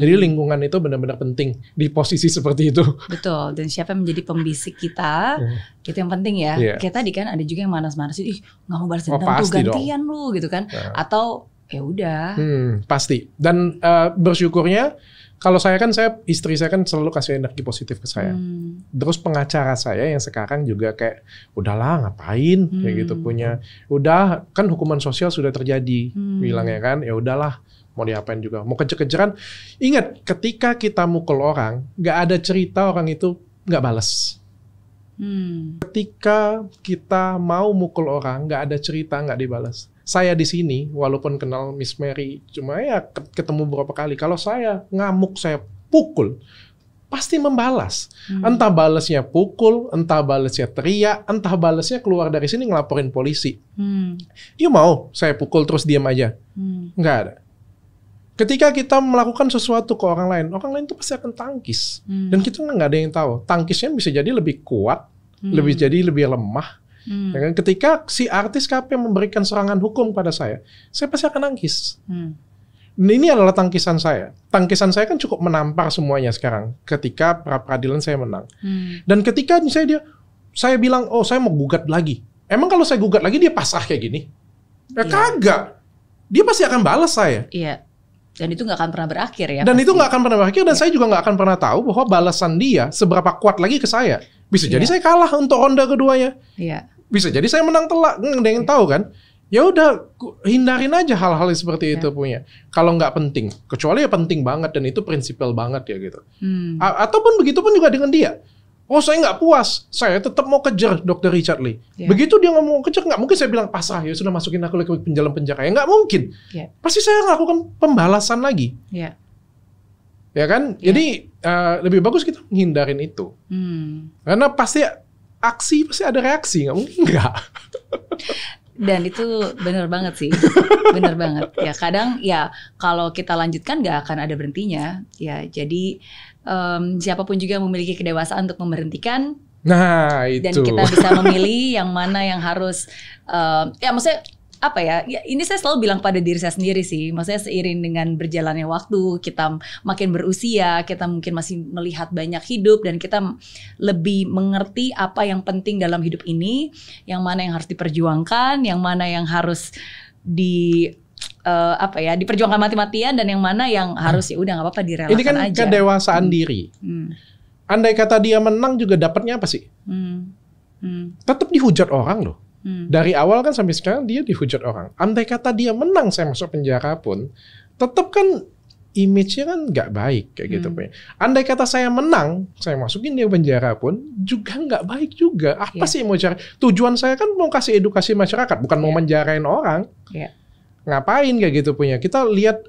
Jadi lingkungan itu benar-benar penting di posisi seperti itu. Betul, dan siapa yang menjadi pembisik kita, itu yang penting ya. Kayak tadi kan ada juga yang manas-manasin, ih nggak mau balas dendam tuh, gantian lu gitu kan. Atau ya udah. Pasti. Dan bersyukurnya, kalau saya istri saya kan selalu kasih energi positif ke saya. Terus pengacara saya yang sekarang juga kayak, udahlah ngapain kayak gitu punya. Udah kan hukuman sosial sudah terjadi, bilangnya kan, ya udahlah mau diapain juga. Mau kejar-kejaran. Ingat, ketika kita mukul orang, nggak ada cerita orang itu nggak balas. Ketika kita mau mukul orang, nggak ada cerita nggak dibalas. Saya di sini, walaupun kenal Miss Mary, cuma ya ketemu beberapa kali. Kalau saya ngamuk, saya pukul, pasti membalas. Entah balasnya pukul, entah balasnya teriak, entah balasnya keluar dari sini ngelaporin polisi. You mau saya pukul terus diam aja? Nggak ada. Ketika kita melakukan sesuatu ke orang lain itu pasti akan tangkis. Dan kita nggak ada yang tahu. Tangkisnya bisa jadi lebih kuat, lebih lemah. Ya kan? Ketika si artis KP memberikan serangan hukum pada saya pasti akan nangkis. Ini adalah tangkisan saya. Tangkisan saya kan cukup menampar semuanya sekarang ketika pra-peradilan saya menang. Dan ketika saya bilang, oh saya mau gugat lagi. Emang kalau saya gugat lagi dia pasrah kayak gini? Ya kagak. Dia pasti akan balas saya. Iya. Dan itu nggak akan pernah berakhir ya. Dan itu nggak akan pernah berakhir. Dan saya juga nggak akan pernah tahu bahwa balasan dia seberapa kuat lagi ke saya. Bisa jadi saya kalah untuk ronde keduanya. Bisa jadi saya menang telak. Nggak ada yang tahu kan. Ya udah hindarin aja hal-hal seperti itu punya. Kalau nggak penting, kecuali ya penting banget dan itu prinsipil banget ya gitu. Ataupun begitu pun juga dengan dia. Oh saya nggak puas, saya tetap mau kejar Dr. Richard Lee. Begitu dia ngomong kejar, nggak mungkin saya bilang pasrah ya sudah masukin aku ke penjara. Ya nggak mungkin. Pasti saya lakukan pembalasan lagi. Ya kan? Jadi lebih bagus kita menghindarin itu. Karena pasti aksi pasti ada reaksi, nggak mungkin nggak. Dan itu benar banget sih, benar banget. Ya kadang ya kalau kita lanjutkan nggak akan ada berhentinya. Ya jadi siapapun juga memiliki kedewasaan untuk memberhentikan. Nah itu. Dan kita bisa memilih yang mana yang harus. Ya maksudnya apa ya? Ini saya selalu bilang pada diri saya sendiri sih. Maksudnya seiring dengan berjalannya waktu, kita makin berusia, kita mungkin masih melihat banyak hidup dan kita lebih mengerti apa yang penting dalam hidup ini, yang mana yang harus diperjuangkan, yang mana yang harus diperjuangkan mati-matian dan yang mana yang harus ya udah nggak apa-apa direlakan aja. Ini kan kedewasaan diri. Andai kata dia menang juga dapatnya apa sih? Tetap dihujat orang loh. Dari awal kan sampai sekarang dia dihujat orang. Andai kata dia menang saya masuk penjara pun, tetap kan image-nya kan nggak baik kayak gitu. Andai kata saya menang, saya masukin dia penjara pun juga nggak baik juga. Apa sih mau cari? Tujuan saya kan mau kasih edukasi masyarakat, bukan mau menjarain orang. Ngapain kayak gitu punya? Kita lihat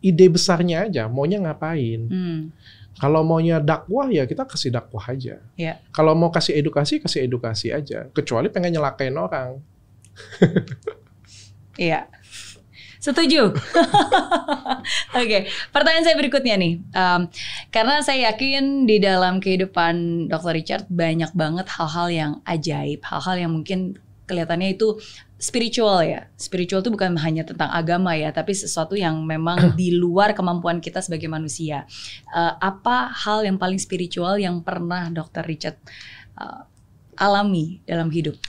ide besarnya aja, maunya ngapain. Kalau maunya dakwah ya kita kasih dakwah aja. Kalau mau kasih edukasi aja. Kecuali pengen nyelakain orang. Iya. Setuju. Oke, pertanyaan saya berikutnya nih. Karena saya yakin di dalam kehidupan Dr. Richard banyak banget hal-hal yang ajaib, hal-hal yang mungkin kelihatannya itu spiritual ya. Spiritual itu bukan hanya tentang agama ya, tapi sesuatu yang memang di luar kemampuan kita sebagai manusia. Apa hal yang paling spiritual yang pernah Dr. Richard alami dalam hidup?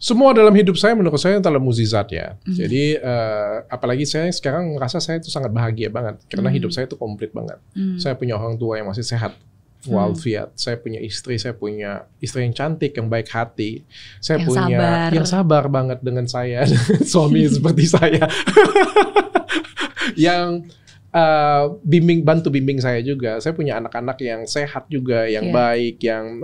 Semua dalam hidup saya menurut saya adalah mukjizat ya. Jadi apalagi saya sekarang merasa saya itu sangat bahagia banget karena hidup saya itu komplit banget. Saya punya orang tua yang masih sehat walafiat. Saya punya istri yang cantik, yang baik hati. Saya punya yang sabar banget dengan saya, suami seperti saya. Yang bantu bimbing saya juga. Saya punya anak-anak yang sehat juga, yang baik, yang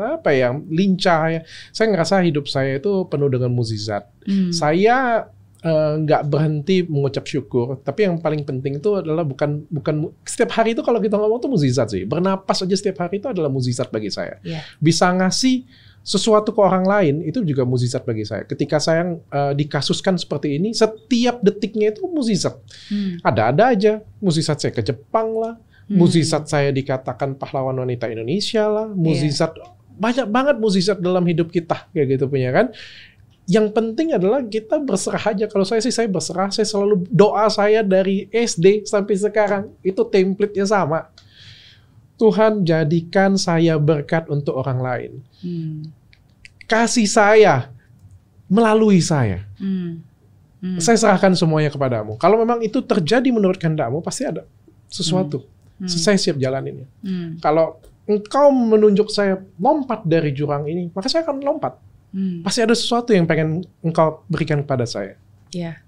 lincah ya. Saya ngerasa hidup saya itu penuh dengan mukjizat. Saya nggak berhenti mengucap syukur, tapi yang paling penting itu adalah bukan setiap hari itu kalau kita ngomong tuh mukjizat sih. Bernapas aja setiap hari itu adalah mukjizat bagi saya. Bisa ngasih sesuatu ke orang lain itu juga mukjizat bagi saya. Ketika saya dikasuskan seperti ini, setiap detiknya itu mukjizat. Ada-ada aja. Mukjizat saya ke Jepang lah, mukjizat saya dikatakan pahlawan wanita Indonesia lah, mukjizat banyak banget mukjizat dalam hidup kita kayak gitu punya kan. Yang penting adalah kita berserah aja. Kalau saya sih saya berserah. Saya selalu doa saya dari SD sampai sekarang itu template-nya sama. Tuhan jadikan saya berkat untuk orang lain. Kasih saya melalui saya. Saya serahkan semuanya kepadamu. Kalau memang itu terjadi menurut kehendakmu, pasti ada sesuatu. Saya siap jalaninnya. Kalau engkau menunjuk saya lompat dari jurang ini, maka saya akan lompat. Pasti ada sesuatu yang pengen engkau berikan kepada saya. Ya,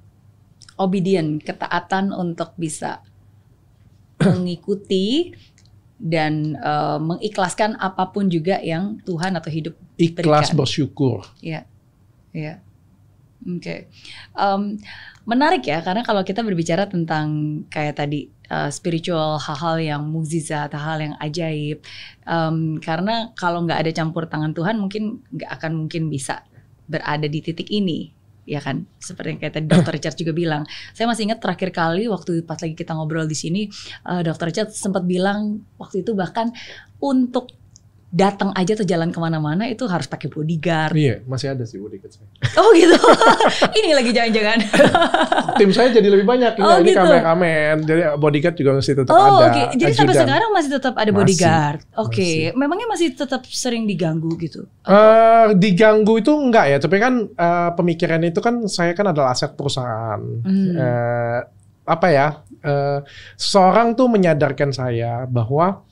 obedient, ketaatan untuk bisa mengikuti dan mengikhlaskan apapun juga yang Tuhan atau hidup Ikhlas berikan. bersyukur. Ya, ya, oke. Menarik ya, karena kalau kita berbicara tentang kayak tadi spiritual, hal-hal yang mukjizat, hal yang ajaib, karena kalau nggak ada campur tangan Tuhan, mungkin nggak akan mungkin bisa berada di titik ini. Ya kan, seperti yang kayak tadi Dr. Richard juga bilang. Saya masih ingat terakhir kali waktu pas lagi kita ngobrol di sini, Dr. Richard sempat bilang waktu itu bahkan untuk datang aja atau jalan kemana-mana itu harus pakai bodyguard. Iya, masih ada sih bodyguard saya. Oh gitu. Ini lagi jangan-jangan. Tim saya jadi lebih banyak. Ini gitu. kameramen, jadi bodyguard juga masih tetap ada. Oke. Jadi sampai sekarang masih tetap ada bodyguard. Oke. Masih. Memangnya masih tetap sering diganggu gitu? Diganggu itu enggak ya, tapi kan pemikiran itu kan saya kan adalah aset perusahaan. Seorang tuh menyadarkan saya bahwa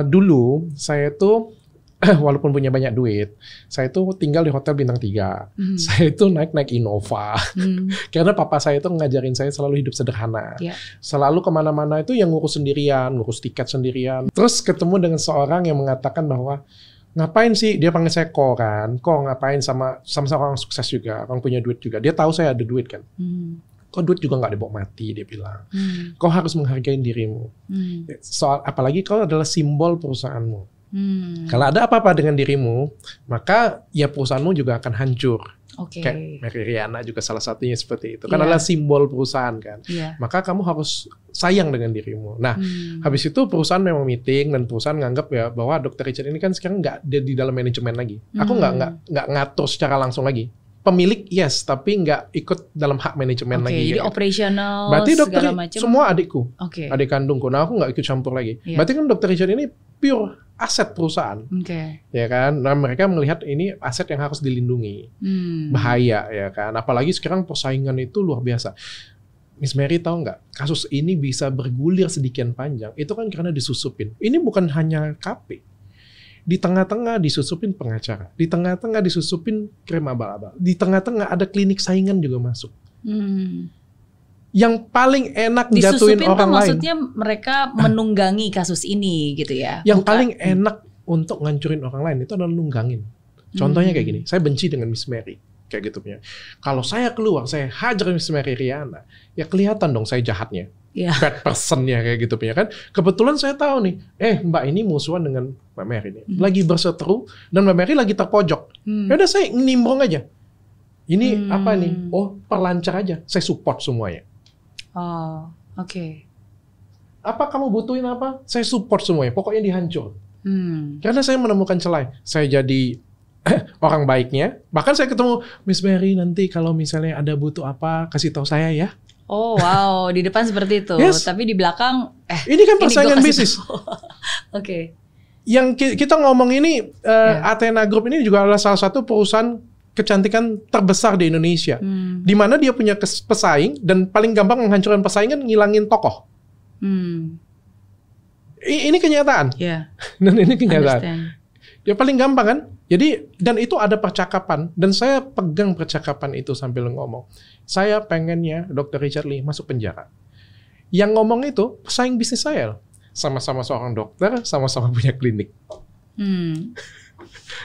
dulu saya tuh walaupun punya banyak duit, saya tuh tinggal di hotel bintang 3. Saya tuh naik Innova. Karena papa saya tuh ngajarin saya selalu hidup sederhana. Selalu kemana-mana itu yang ngurus sendirian, ngurus tiket sendirian. Terus ketemu dengan seorang yang mengatakan bahwa ngapain sih, dia panggil saya Ko kan, Ko ngapain sama orang sukses juga, orang punya duit juga. Dia tahu saya ada duit kan. Kok duit juga nggak dibawa mati, dia bilang. Kau harus menghargai dirimu. Soal apalagi kau adalah simbol perusahaanmu. Kalau ada apa-apa dengan dirimu, maka ya perusahaanmu juga akan hancur. Kayak Mary Riana juga salah satunya seperti itu. Kan adalah simbol perusahaan kan. Maka kamu harus sayang dengan dirimu. Nah, habis itu perusahaan memang meeting dan perusahaan nganggap ya bahwa Dr. Richard ini kan sekarang nggak ada di dalam manajemen lagi. Aku nggak ngatur secara langsung lagi. Pemilik yes, tapi nggak ikut dalam hak manajemen lagi. Jadi operasional berarti dokter segala macam. Semua adikku, adik kandungku. Nah aku nggak ikut campur lagi. Berarti kan Dr. Richard ini pure aset perusahaan, ya kan? Nah mereka melihat ini aset yang harus dilindungi, bahaya ya kan? Apalagi sekarang persaingan itu luar biasa. Miss Mary tahu nggak? Kasus ini bisa bergulir sedemikian panjang. Itu kan karena disusupin. Ini bukan hanya KP. Di tengah-tengah disusupin pengacara, di tengah-tengah disusupin krim abal-abal, di tengah-tengah ada klinik saingan juga masuk. Yang paling enak jatuhin orang lain. Maksudnya mereka menunggangi kasus ini gitu ya? Yang paling enak untuk ngancurin orang lain itu adalah nunggangin. Contohnya kayak gini, saya benci dengan Miss Mary. Kayak gitu punya. Kalau saya keluar, saya hajar Miss Mary Riana, ya kelihatan dong saya jahatnya. Bad personnya kayak gitu punya kan. Kebetulan saya tahu nih, Mbak ini musuhan dengan Mbak Mary nih. Lagi berseteru dan Mbak Mary lagi terpojok. Yaudah saya nimbrong aja. Ini apa nih? Oh perlancar aja. Saya support semuanya. Oh oke. Apa kamu butuhin apa? Saya support semuanya. Pokoknya dihancur. Karena saya menemukan celah. Saya jadi orang baiknya. Bahkan saya ketemu Miss Mary nanti kalau misalnya ada butuh apa kasih tahu saya ya. Oh wow, di depan seperti itu, tapi di belakang ini kan persaingan bisnis. Oke. Yang kita ngomong ini Athena Group ini juga adalah salah satu perusahaan kecantikan terbesar di Indonesia. Di mana dia punya pesaing dan paling gampang menghancurkan pesaing kan ngilangin tokoh. Ini kenyataan. Dan ini kenyataan. Dia paling gampang kan? Jadi, dan itu ada percakapan. Dan saya pegang percakapan itu sambil ngomong. Saya pengennya Dr. Richard Lee masuk penjara. Yang ngomong itu pesaing bisnis saya. Sama-sama seorang dokter, sama-sama punya klinik.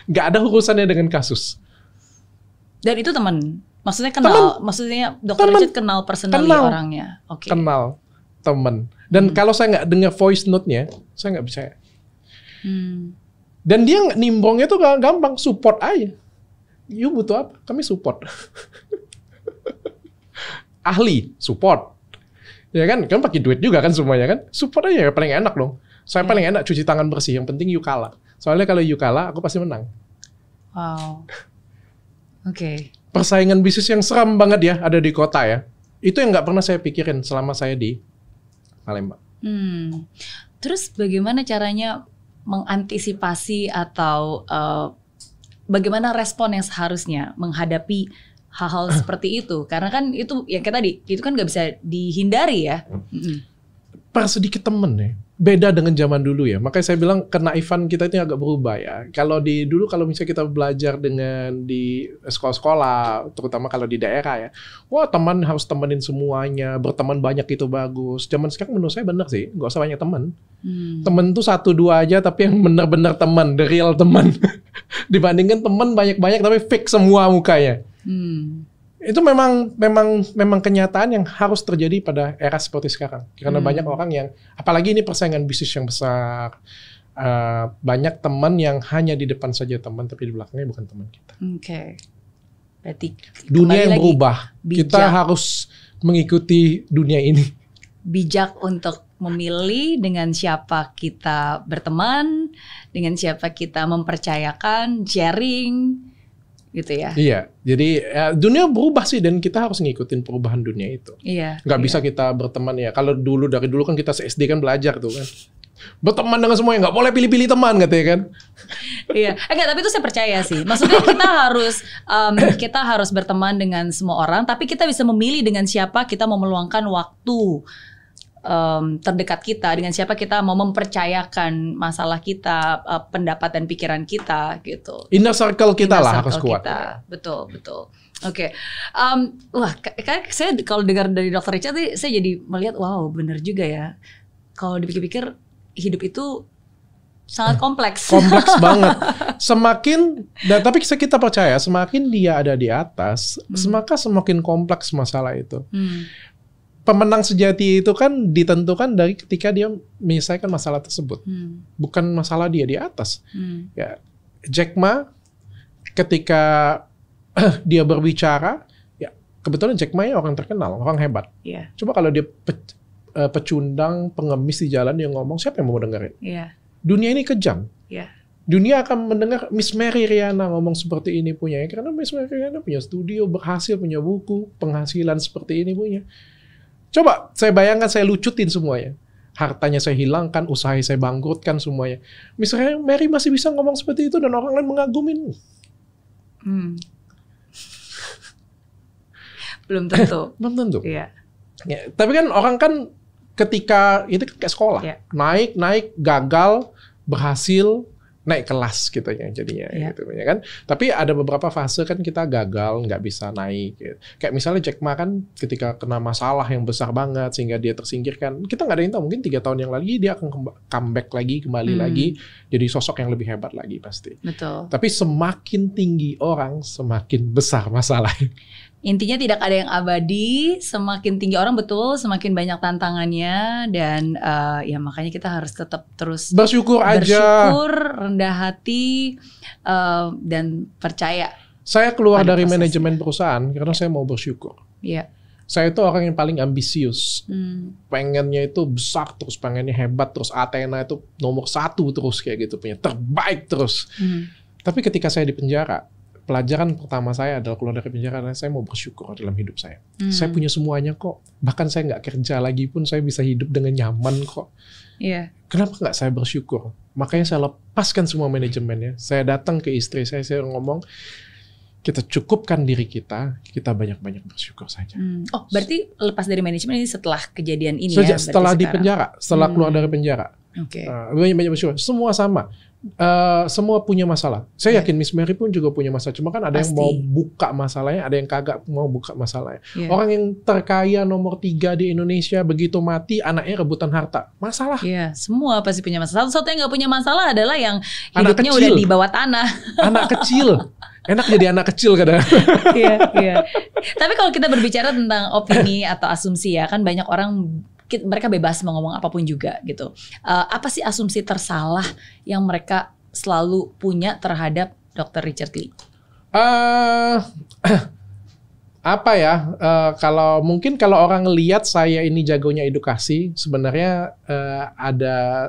Nggak ada urusannya dengan kasus. Dan itu teman? Maksudnya kenal? Maksudnya Dr. Richard kenal personally orangnya? Okay. Kenal, teman. Dan kalau saya nggak dengar voice note-nya, saya nggak percaya. Dan dia nimbrongnya tuh gampang, support aja. You butuh apa? Kami support. Ahli, support. Ya kan pakai duit juga kan semuanya kan. Support aja paling enak dong. Saya paling enak cuci tangan bersih. Yang penting you kalah. Soalnya kalau you kalah, aku pasti menang. Wow. Oke. Persaingan bisnis yang seram banget ya ada di kota ya. Itu yang nggak pernah saya pikirin selama saya di Palembang. Terus bagaimana caranya mengantisipasi atau bagaimana respon yang seharusnya menghadapi hal-hal seperti itu? Karena kan itu yang kayak tadi, itu kan nggak bisa dihindari ya. Per sedikit temen ya. Beda dengan zaman dulu ya. Makanya saya bilang kenaifan kita itu agak berubah ya. Kalau dulu kalau misalnya kita belajar dengan di sekolah-sekolah, terutama kalau di daerah ya. Wah, teman harus temenin semuanya, berteman banyak itu bagus. Zaman sekarang menurut saya benar sih, nggak usah banyak teman. Temen tuh 1-2 aja tapi yang benar-benar teman, the real teman. Dibandingkan teman banyak-banyak tapi fake semua mukanya. Itu memang kenyataan yang harus terjadi pada era seperti sekarang. Karena banyak orang yang, apalagi ini persaingan bisnis yang besar, banyak teman yang hanya di depan saja teman, tapi di belakangnya bukan teman kita. Oke. Berarti dunia yang berubah. Kita harus mengikuti dunia ini. Bijak untuk memilih dengan siapa kita berteman, dengan siapa kita mempercayakan, sharing. Gitu ya. Iya, jadi dunia berubah sih dan kita harus ngikutin perubahan dunia itu. Iya. Nggak bisa kita berteman ya. Kalau dari dulu kan kita SD kan belajar tuh kan. Berteman dengan semuanya, nggak boleh pilih-pilih teman katanya kan. Iya, enggak, tapi itu saya percaya sih. Maksudnya kita harus berteman dengan semua orang, tapi kita bisa memilih dengan siapa kita mau meluangkan waktu terdekat kita, dengan siapa kita mau mempercayakan masalah kita, pendapat dan pikiran kita gitu. Inner circle kita lah harus kuat. Betul. Oke. Wah, saya kalau dengar dari Dr. Richard saya jadi melihat wow, benar juga ya. Kalau dipikir-pikir hidup itu sangat kompleks. Kompleks banget. Tapi kita percaya semakin dia ada di atas, semakin kompleks masalah itu. Pemenang sejati itu kan ditentukan dari ketika dia menyelesaikan masalah tersebut, bukan masalah dia di atas. Ya, Jack Ma ketika dia berbicara, ya kebetulan Jack Ma ya orang terkenal, orang hebat. Yeah. Coba kalau dia pecundang, pengemis di jalan yang ngomong, siapa yang mau dengerin? Yeah. Dunia ini kejam. Yeah. Dunia akan mendengar Miss Mary Riana ngomong seperti ini punya, karena Miss Mary Riana punya studio, berhasil, punya buku, penghasilan seperti ini punya. Coba saya bayangkan saya lucutin semuanya. Hartanya saya hilangkan, usaha saya bangkrutkan semuanya. Misalnya Mary masih bisa ngomong seperti itu dan orang lain mengagumin. Belum tentu. Belum tentu. Iya. Ya, tapi kan orang kan ketika itu kayak sekolah. Naik, gagal, berhasil, naik kelas gitu ya jadinya gitu ya kan. Tapi ada beberapa fase kan kita gagal, nggak bisa naik gitu. Kayak misalnya Jack Ma kan ketika kena masalah yang besar banget sehingga dia tersingkirkan, kita nggak ada yang tahu, mungkin 3 tahun yang lagi dia akan comeback lagi, kembali lagi jadi sosok yang lebih hebat lagi pasti. Betul. Tapi semakin tinggi orang semakin besar masalahnya. Intinya tidak ada yang abadi, semakin tinggi orang betul, semakin banyak tantangannya dan ya makanya kita harus tetap terus bersyukur aja. Bersyukur, rendah hati dan percaya. Saya keluar dari manajemen perusahaan karena saya mau bersyukur. Iya. Saya itu orang yang paling ambisius. Pengennya itu besar terus, pengennya hebat terus, Athena itu nomor 1 terus kayak gitu, punya terbaik terus. Tapi ketika saya di penjara, pelajaran pertama saya adalah keluar dari penjara, saya mau bersyukur dalam hidup saya. Saya punya semuanya kok. Bahkan saya nggak kerja lagi pun saya bisa hidup dengan nyaman kok. Iya. Kenapa nggak saya bersyukur? Makanya saya lepaskan semua manajemennya. Saya datang ke istri saya ngomong, kita cukupkan diri kita banyak-banyak bersyukur saja. Oh, berarti lepas dari manajemen ini setelah kejadian ini setelah di penjara, setelah keluar dari penjara. Oke. Banyak bersyukur. Semua sama. Semua punya masalah. Saya yakin Miss Mary pun juga punya masalah. Cuma kan ada yang Pasti. mau buka masalahnya, ada yang kagak mau buka masalahnya. Iya. Orang yang terkaya nomor 3 di Indonesia begitu mati anaknya rebutan harta. Masalah. Iya, semua pasti punya masalah. Satu-satu yang nggak punya masalah adalah yang Anak hidupnya kecil. udah di bawah tanah. Anak kecil. Enak jadi anak kecil kadang. Iya, iya. Tapi kalau kita berbicara tentang opini atau asumsi ya, kan banyak orang mereka bebas mau ngomong apapun juga gitu. Apa sih asumsi tersalah yang mereka selalu punya terhadap Dr. Richard Lee? Apa ya? Kalau orang lihat saya ini jagonya edukasi, sebenarnya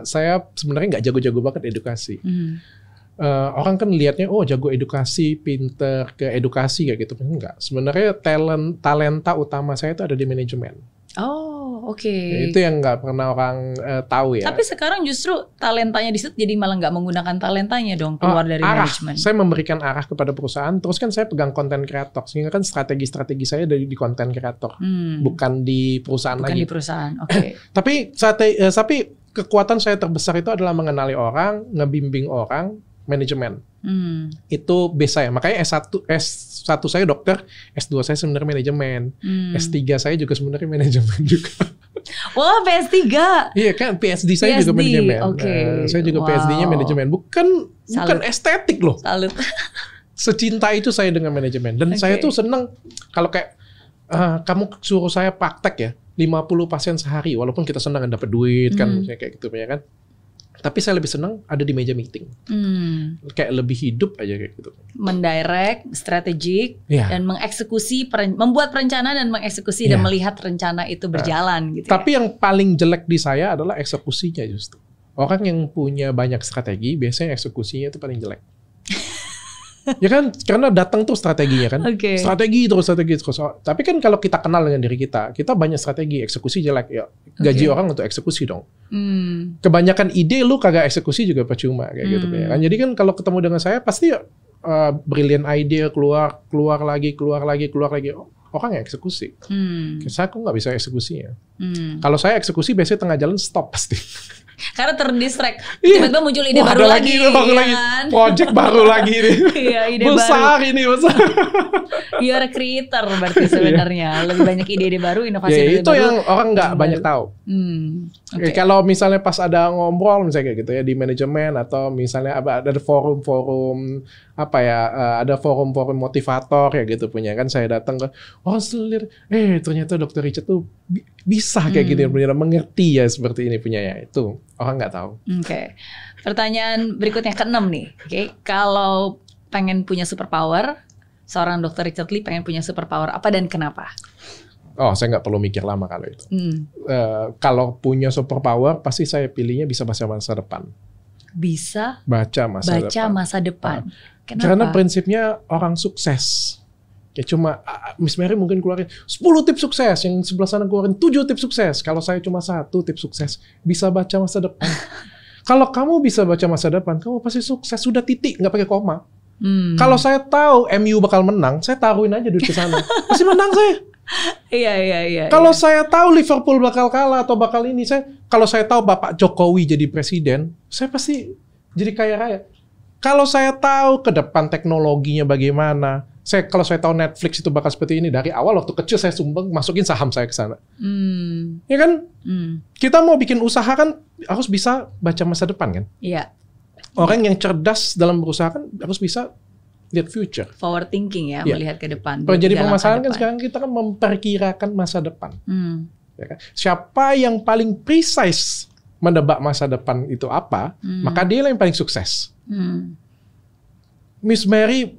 saya sebenarnya nggak jago-jago banget edukasi. Orang kan lihatnya jago edukasi, pinter ke edukasi kayak gitu. Enggak. Sebenarnya talenta utama saya itu ada di manajemen. Oh, oke. Itu yang nggak pernah orang tahu ya. Tapi sekarang justru talentanya di situ jadi malah nggak menggunakan talentanya dong keluar dari arah. manajemen. Saya memberikan arah kepada perusahaan. Terus kan saya pegang konten kreator. Sehingga kan strategi saya di konten kreator, bukan di perusahaan Bukan lagi. di perusahaan. Oke. Tapi kekuatan saya terbesar itu adalah mengenali orang, ngebimbing orang, manajemen. Itu base saya. Makanya S1 saya dokter, S2 saya sebenarnya manajemen. S3 saya juga sebenarnya manajemen juga. Wah, PS3. Iya kan, PSD saya juga manajemen. Okay. Saya juga PSD-nya manajemen. Bukan estetik loh. Salut. Secinta itu saya dengan manajemen. Dan saya tuh seneng kalau kayak kamu suruh saya praktek ya 50 pasien sehari, walaupun kita senang dapat duit kan, misalnya kayak gitu ya kan. Tapi saya lebih senang ada di meja meeting. Kayak lebih hidup aja kayak gitu. Mendirect, strategik, dan mengeksekusi, membuat perencanaan dan mengeksekusi dan melihat rencana itu berjalan gitu. Tapi yang paling jelek di saya adalah eksekusinya justru. Orang yang punya banyak strategi, biasanya eksekusinya itu paling jelek. Ya kan, karena datang tuh strateginya kan. Strategi terus. Tapi kan kalau kita kenal dengan diri kita banyak strategi, eksekusi jelek. Ya, gaji orang untuk eksekusi dong. Kebanyakan ide lu kagak eksekusi juga percuma kayak gitu ya kan. Jadi kan kalau ketemu dengan saya pasti brilliant idea keluar lagi. Orang yang eksekusi. Saya kok nggak bisa eksekusinya. Kalau saya eksekusi biasanya tengah jalan stop pasti. Karena terdistract. Tiba-tiba muncul ide baru lagi. Kan? Project baru lagi nih. Iya, ide besar baru. Ini besar. You're a creator berarti sebenarnya. Lebih banyak ide-ide baru, inovasi ide itu baru. yang orang nggak banyak tahu. Kalau misalnya pas ada ngobrol misalnya kayak gitu ya di manajemen, atau misalnya ada forum-forum ada forum-forum motivator ya gitu punya kan, saya datang ke selir, ternyata Dr. Richard tuh bisa kayak gini, mengerti ya seperti ini punya ya, itu orang nggak tahu. Pertanyaan berikutnya ke-6 nih. Kalau pengen punya superpower, seorang Dr. Richard Lee pengen punya superpower apa dan kenapa? Saya nggak perlu mikir lama kalau itu. Kalau punya superpower, pasti saya pilihnya bisa baca masa depan. Bisa baca masa depan. Kenapa? Karena prinsipnya orang sukses. Ya cuma Miss Mary mungkin keluarin 10 tips sukses, yang sebelah sana keluarin 7 tips sukses. Kalau saya cuma 1 tips sukses, bisa baca masa depan. Kalau kamu bisa baca masa depan, kamu pasti sukses. Sudah titik, nggak pakai koma. Kalau saya tahu MU bakal menang, saya taruhin aja duit ke sana. Pasti menang saya. Iya. Kalau saya tahu Liverpool bakal kalah atau bakal ini, kalau saya tahu Bapak Jokowi jadi presiden, saya pasti jadi kaya raya. Kalau saya tahu ke depan teknologinya bagaimana, kalau saya tahu Netflix itu bakal seperti ini, dari awal waktu kecil saya sumbang masukin saham saya ke sana. Ya kan? Kita mau bikin usaha kan harus bisa baca masa depan kan? Iya. Orang yang cerdas dalam berusaha kan harus bisa lihat future. Forward thinking ya, melihat ke depan. Kalau jadi permasalahan kan sekarang kita kan memperkirakan masa depan. Ya kan? Siapa yang paling precise menebak masa depan itu apa, maka dia yang paling sukses. Miss Mary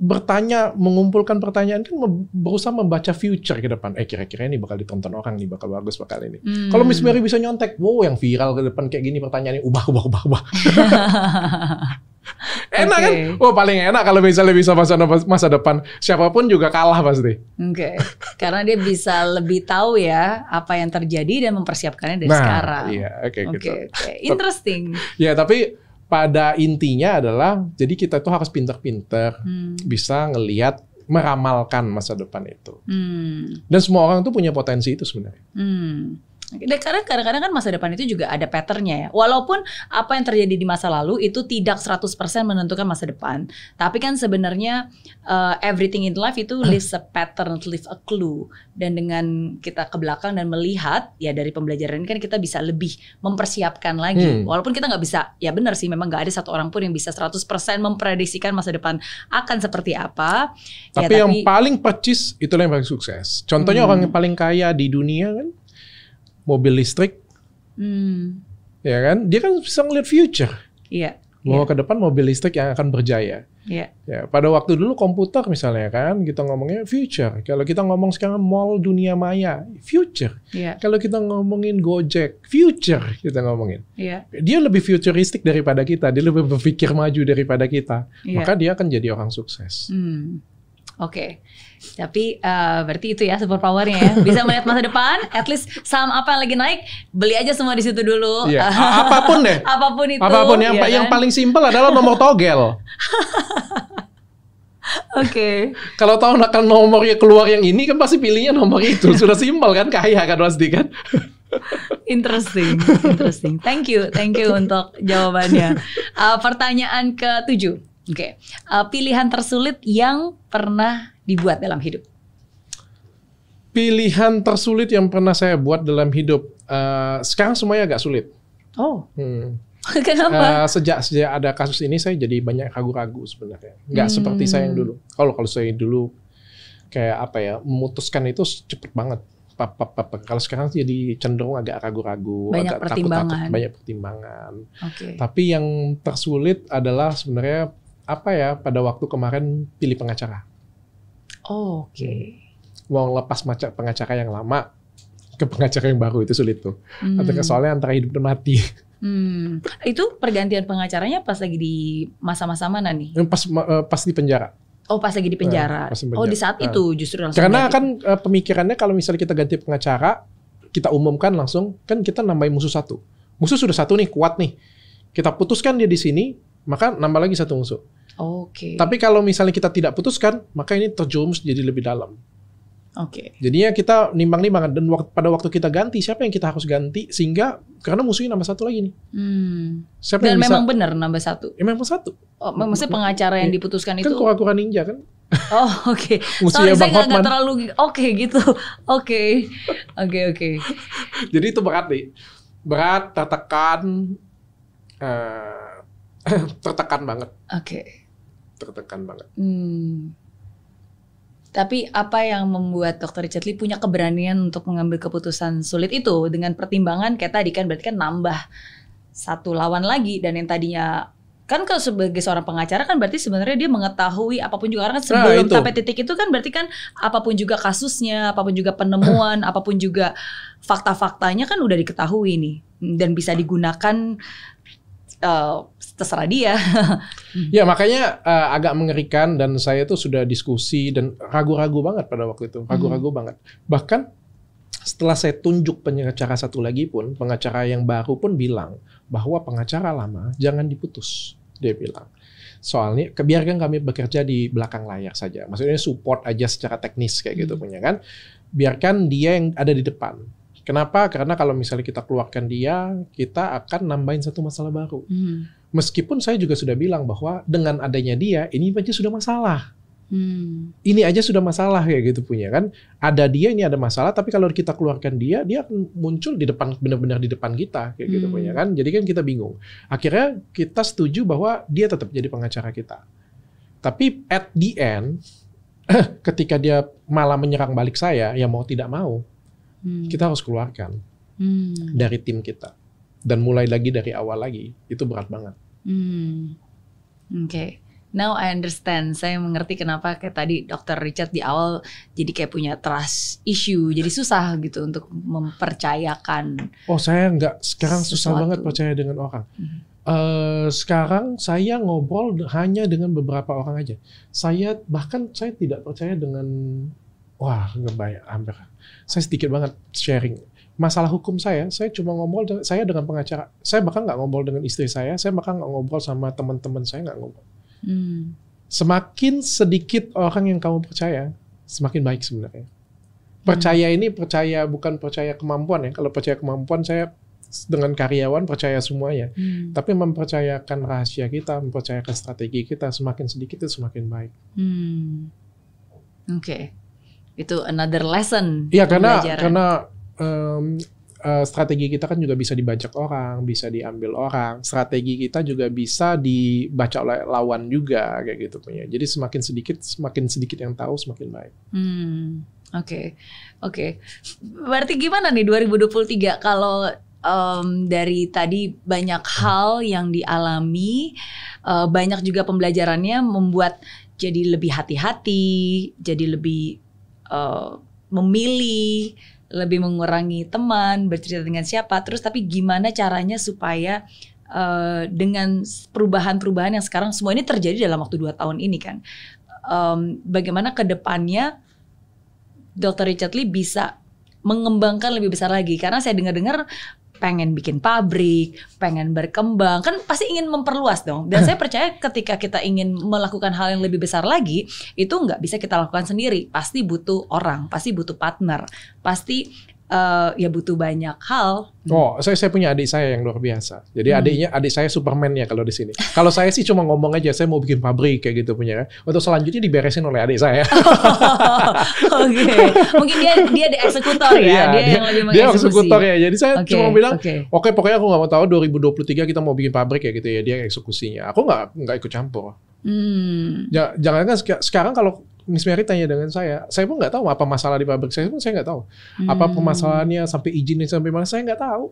mengumpulkan pertanyaan kan berusaha membaca future ke depan. Kira-kira ini bakal ditonton orang nih, bakal bagus bakal ini. Kalau Miss Mary bisa nyontek, yang viral ke depan kayak gini pertanyaannya ubah. Enak kan? Paling enak kalau misalnya bisa masa depan. Siapapun juga kalah pasti. Karena dia bisa lebih tahu ya apa yang terjadi dan mempersiapkannya dari sekarang. Iya, gitu. Interesting. Ya, tapi pada intinya adalah jadi kita tuh harus pinter-pinter bisa ngelihat, meramalkan masa depan itu. Dan semua orang tuh punya potensi itu sebenarnya. Dan kadang-kadang kan masa depan itu juga ada patternnya ya. Walaupun apa yang terjadi di masa lalu itu tidak 100% menentukan masa depan. Tapi kan sebenarnya everything in life itu leaves a pattern, leaves a clue. Dan dengan kita ke belakang dan melihat, ya dari pembelajaran ini kan kita bisa lebih mempersiapkan lagi. Walaupun kita nggak bisa, ya benar sih memang nggak ada satu orang pun yang bisa 100% memprediksikan masa depan akan seperti apa. Tapi yang paling percis itulah yang paling sukses. Contohnya orang yang paling kaya di dunia kan, mobil listrik, ya kan? Dia kan bisa ngeliat future, bahwa ke depan mobil listrik yang akan berjaya. Ya, pada waktu dulu komputer misalnya kan, kita ngomongnya future. Kalau kita ngomong sekarang mall dunia maya, future. Kalau kita ngomongin Gojek, future kita ngomongin. Dia lebih futuristik daripada kita, dia lebih berpikir maju daripada kita. Maka dia akan jadi orang sukses. Oke. Tapi berarti itu ya super powernya ya. Bisa melihat masa depan, at least saham apa yang lagi naik, beli aja semua di situ dulu. Apapun deh. Apapun itu. Apapun yang paling simpel adalah nomor togel. Oke. Kalau tahu akan nomornya keluar yang ini kan pasti pilihnya nomor itu. Sudah simpel kan, kaya kan pasti kan. Interesting. Thank you untuk jawabannya. Pertanyaan ke-7. Oke. Pilihan tersulit yang pernah dibuat dalam hidup. Pilihan tersulit yang pernah saya buat dalam hidup. Sekarang semuanya agak sulit. Oh. Kenapa? Sejak ada kasus ini saya jadi banyak ragu-ragu sebenarnya. Nggak seperti saya yang dulu. Kalau saya dulu kayak apa ya, memutuskan itu cepet banget. Kalau sekarang jadi cenderung agak ragu-ragu, banyak agak takut-takut, banyak pertimbangan. Tapi yang tersulit adalah sebenarnya apa ya, pada waktu kemarin pilih pengacara. Mau lepas pengacara yang lama ke pengacara yang baru itu sulit tuh. Atau soalnya antara hidup dan mati. Itu pergantian pengacaranya pas lagi di masa-masa mana nih? Pas di penjara. Oh, pas lagi di penjara. Di saat itu justru langsung. Karena kan pemikirannya kalau misalnya kita ganti pengacara, kita umumkan langsung, kan kita nambahin musuh satu. Musuh sudah satu nih, kuat nih. Kita putuskan dia di sini, maka nambah lagi satu musuh. Tapi kalau misalnya kita tidak putuskan, maka ini terjerumus jadi lebih dalam. Jadinya kita nimbang-nimbang, dan pada waktu kita ganti, siapa yang kita harus ganti, sehingga karena musuhnya nambah satu lagi nih. Siapa dan yang memang benar nambah satu. Memang satu. Maksudnya pengacara yang diputuskan itu. Kan kura-kura ninja kan. Sorry, saya nggak terlalu gitu. Oke. Jadi itu berat nih. Berat, tertekan banget. Tertekan banget. Tapi apa yang membuat Dr. Richard Lee punya keberanian untuk mengambil keputusan sulit itu dengan pertimbangan kayak tadi kan, berarti kan nambah satu lawan lagi, dan yang tadinya kan kalau sebagai seorang pengacara kan berarti sebenarnya dia mengetahui apapun juga, karena kan sebelum sampai titik itu kan berarti kan apapun juga kasusnya, apapun juga penemuan, apapun juga fakta-faktanya kan udah diketahui nih dan bisa digunakan terserah dia. Ya makanya agak mengerikan, dan saya tuh sudah diskusi dan ragu-ragu banget pada waktu itu, ragu-ragu banget. Bahkan setelah saya tunjuk pengacara satu lagi pun, pengacara yang baru pun bilang bahwa pengacara lama jangan diputus, dia bilang. Soalnya biarkan kami bekerja di belakang layar saja, maksudnya support aja secara teknis kayak gitu punya kan. Biarkan dia yang ada di depan. Kenapa? Karena kalau misalnya kita keluarkan dia, kita akan nambahin satu masalah baru. Meskipun saya juga sudah bilang bahwa dengan adanya dia, ini aja sudah masalah. Ini aja sudah masalah kayak gitu punya kan. Ada dia, ini ada masalah, tapi kalau kita keluarkan dia akan muncul di depan, benar-benar di depan kita kayak gitu punya kan. Jadi kan kita bingung. Akhirnya kita setuju bahwa dia tetap jadi pengacara kita. Tapi at the end, ketika dia malah menyerang balik saya, ya mau tidak mau, kita harus keluarkan dari tim kita dan mulai lagi dari awal lagi. Itu berat banget. Now I understand. Saya mengerti kenapa kayak tadi Dr. Richard di awal jadi kayak punya trust issue, jadi susah gitu untuk mempercayakan. Saya sekarang susah banget percaya dengan orang. Sekarang saya ngobrol hanya dengan beberapa orang aja. Saya tidak percaya dengan hampir. Saya sedikit banget sharing. Masalah hukum saya cuma ngobrol saya dengan pengacara. Saya bahkan nggak ngobrol dengan istri saya bahkan nggak ngobrol sama teman-teman saya, nggak ngobrol. Semakin sedikit orang yang kamu percaya, semakin baik sebenarnya. Percaya ini bukan percaya kemampuan ya. Kalau percaya kemampuan saya dengan karyawan percaya semuanya. Tapi mempercayakan rahasia kita, mempercayakan strategi kita, semakin sedikit itu semakin baik. Oke. Itu another lesson. Iya, karena strategi kita kan juga bisa dibajak orang, bisa diambil orang. Strategi kita juga bisa dibaca oleh lawan juga kayak gitu punya. Jadi semakin sedikit yang tahu semakin baik. Oke. Berarti gimana nih 2023 kalau dari tadi banyak hal yang dialami, banyak juga pembelajarannya membuat jadi lebih hati-hati, jadi lebih memilih, lebih mengurangi teman, bercerita dengan siapa. Terus tapi gimana caranya supaya dengan perubahan-perubahan yang sekarang semua ini terjadi dalam waktu 2 tahun ini kan, bagaimana ke depannya Dr. Richard Lee bisa mengembangkan lebih besar lagi? Karena saya dengar-dengar pengen bikin pabrik, pengen berkembang, kan pasti ingin memperluas dong. Dan saya percaya ketika kita ingin melakukan hal yang lebih besar lagi, itu nggak bisa kita lakukan sendiri. Pasti butuh orang, pasti butuh partner, pasti ya butuh banyak hal. Oh, saya punya adik saya yang luar biasa. Jadi adik saya Superman ya kalau di sini. Kalau saya sih cuma ngomong aja, saya mau bikin pabrik kayak gitu punya. Untuk selanjutnya diberesin oleh adik saya. Oke. Mungkin dia di eksekutor ya. Dia yang lebih mengeksekusi. Dia eksekutor ya. Jadi saya cuma bilang, oke, pokoknya aku nggak mau tahu 2023 kita mau bikin pabrik kayak gitu ya. Dia eksekusinya. Aku nggak ikut campur. Jangan kan sekarang kalau Miss Mary tanya dengan saya pun nggak tahu apa masalah di pabrik saya nggak tahu. Apa permasalahannya sampai izinnya sampai mana saya nggak tahu.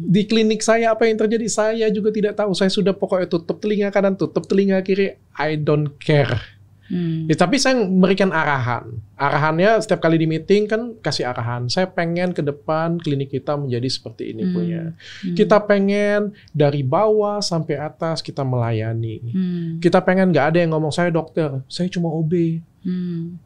Di klinik saya apa yang terjadi saya juga tidak tahu. Saya sudah pokoknya tutup telinga kanan, tutup telinga kiri. I don't care. Ya, tapi saya memberikan arahannya setiap kali di meeting kan kasih arahan. Saya pengen ke depan klinik kita menjadi seperti ini punya. Kita pengen dari bawah sampai atas kita melayani. Kita pengen nggak ada yang ngomong saya dokter, saya cuma OB,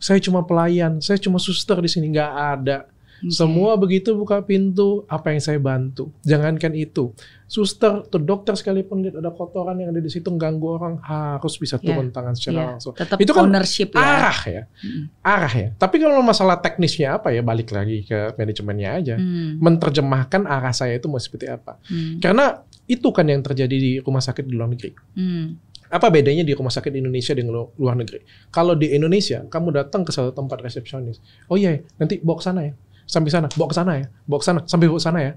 saya cuma pelayan, saya cuma suster di sini, nggak ada. Semua begitu buka pintu, apa yang saya bantu. Jangankan itu, suster atau dokter sekalipun lihat ada kotoran yang ada di situ ganggu orang, harus bisa turun tangan secara langsung. Tetap itu kan ownership arah ya. Tapi kalau masalah teknisnya apa ya, balik lagi ke manajemennya aja. Menerjemahkan arah saya itu mau seperti apa. Karena itu kan yang terjadi di rumah sakit di luar negeri. Apa bedanya di rumah sakit Indonesia dengan luar negeri? Kalau di Indonesia, kamu datang ke satu tempat resepsionis, oh iya, nanti bawa ke sana ya. Sampai sana, bawa ke sana ya, bawa ke sana, sampai bawa ke sana ya.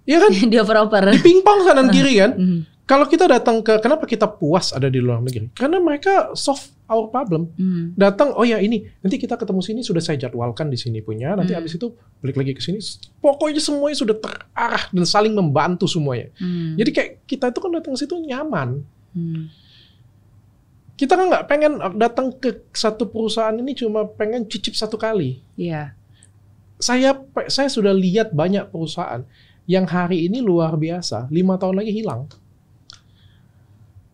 Iya kan? Dia oper-oper. Di pingpong kanan kiri kan. Kalau kita datang kenapa kita puas ada di luar negeri? Karena mereka solve our problem. Datang, oh ya ini, nanti kita ketemu sini sudah saya jadwalkan di sini punya. Nanti habis itu balik lagi ke sini. Pokoknya semuanya sudah terarah dan saling membantu semuanya. Jadi kayak kita itu kan datang ke situ nyaman. Kita kan nggak pengen datang ke satu perusahaan ini cuma pengen cicip satu kali. Iya. Saya sudah lihat banyak perusahaan yang hari ini luar biasa, 5 tahun lagi hilang.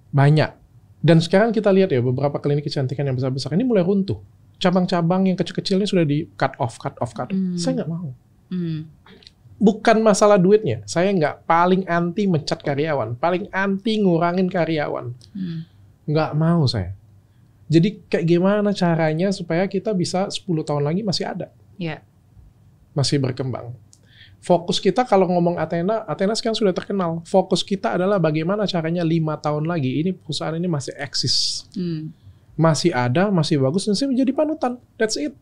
Banyak. Dan sekarang kita lihat ya beberapa klinik kecantikan yang besar-besar ini mulai runtuh. Cabang-cabang yang kecil-kecilnya sudah di cut off. Saya nggak mau. Bukan masalah duitnya. Saya nggak paling anti mencat karyawan, paling anti ngurangin karyawan. Nggak mau saya. Jadi kayak gimana caranya supaya kita bisa 10 tahun lagi masih ada. Iya. Masih berkembang. Fokus kita kalau ngomong Athena sekarang sudah terkenal. Fokus kita adalah bagaimana caranya 5 tahun lagi ini perusahaan ini masih eksis. Masih ada, masih bagus, dan saya menjadi panutan. That's it.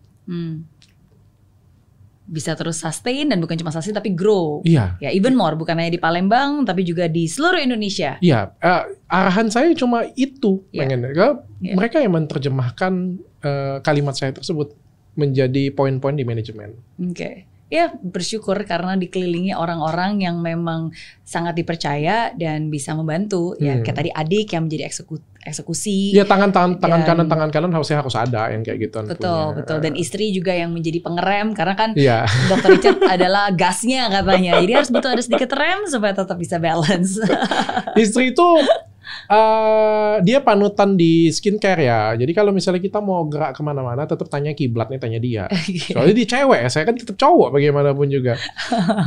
Bisa terus sustain dan bukan cuma sustain tapi grow. Iya. Ya even more, bukan hanya di Palembang tapi juga di seluruh Indonesia. Iya. Arahan saya cuma itu. Mereka yang menerjemahkan kalimat saya tersebut menjadi poin-poin di manajemen. Oke. Ya bersyukur karena dikelilingi orang-orang yang memang sangat dipercaya dan bisa membantu. Ya kayak tadi adik yang menjadi eksekusi. Ya tangan kanan harus ada yang kayak gitu. Betul. Dan istri juga yang menjadi pengerem karena kan Dr. Richard adalah gasnya katanya. Jadi harus ada sedikit rem supaya tetap bisa balance. Istri itu dia panutan di skincare ya. Jadi kalau misalnya kita mau gerak kemana-mana, tetap tanya kiblatnya, tanya dia. Soalnya dia cewek, saya kan tetap cowok bagaimanapun juga.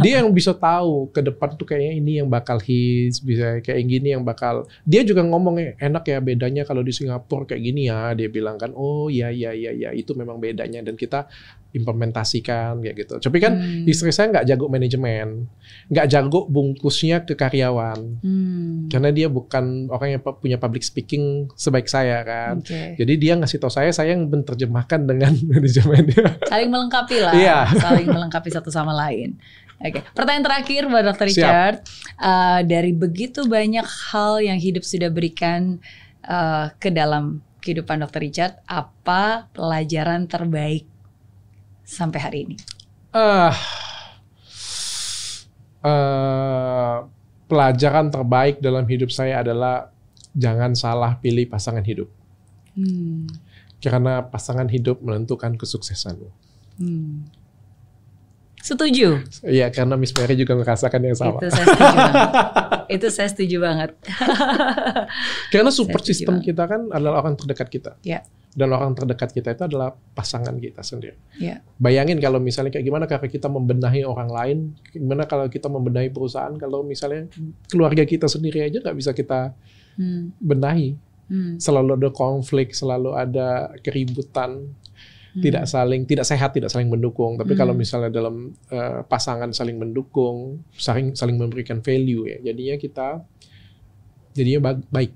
Dia yang bisa tahu ke depan tuh kayaknya ini yang bakal hits, bisa kayak gini yang bakal. Dia juga ngomongnya enak ya bedanya kalau di Singapura kayak gini ya. Dia bilang kan, oh ya itu memang bedanya dan kita implementasikan kayak gitu. Tapi kan istri saya nggak jago manajemen, nggak jago bungkusnya ke karyawan, karena dia bukan orang yang punya public speaking sebaik saya kan. Jadi dia ngasih tahu saya yang menerjemahkan dengan manajemennya. Saling melengkapi lah, saling melengkapi satu sama lain. Oke, pertanyaan terakhir buat Dr. Richard. Dari begitu banyak hal yang hidup sudah berikan ke dalam kehidupan Dr. Richard, apa pelajaran terbaik sampai hari ini? Pelajaran terbaik dalam hidup saya adalah jangan salah pilih pasangan hidup. Karena pasangan hidup menentukan kesuksesanmu. Setuju. Iya, karena Miss Mary juga merasakan yang sama. Itu saya setuju banget. Karena support system kita kan adalah orang terdekat kita. Yeah. Dan orang terdekat kita itu adalah pasangan kita sendiri. Yeah. Bayangin kalau misalnya kayak gimana kalau kita membenahi orang lain, gimana kalau kita membenahi perusahaan, kalau misalnya keluarga kita sendiri aja nggak bisa kita benahi. Selalu ada konflik, selalu ada keributan. Tidak sehat, tidak saling mendukung. Tapi kalau misalnya dalam pasangan saling mendukung, saling memberikan value ya, jadinya baik.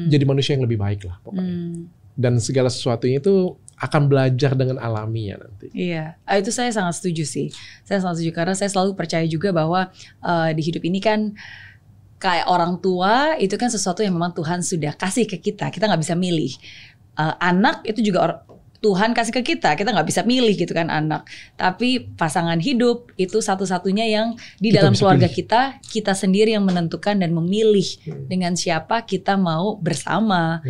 Jadi manusia yang lebih baik lah pokoknya. Dan segala sesuatunya itu akan belajar dengan alaminya nanti. Iya, itu saya sangat setuju sih. Saya sangat setuju karena saya selalu percaya juga bahwa di hidup ini kan kayak orang tua itu kan sesuatu yang memang Tuhan sudah kasih ke kita. Kita nggak bisa milih. Anak itu juga Tuhan kasih ke kita nggak bisa milih gitu kan anak. Tapi pasangan hidup itu satu-satunya yang di dalam keluarga kita sendiri yang menentukan dan memilih dengan siapa kita mau bersama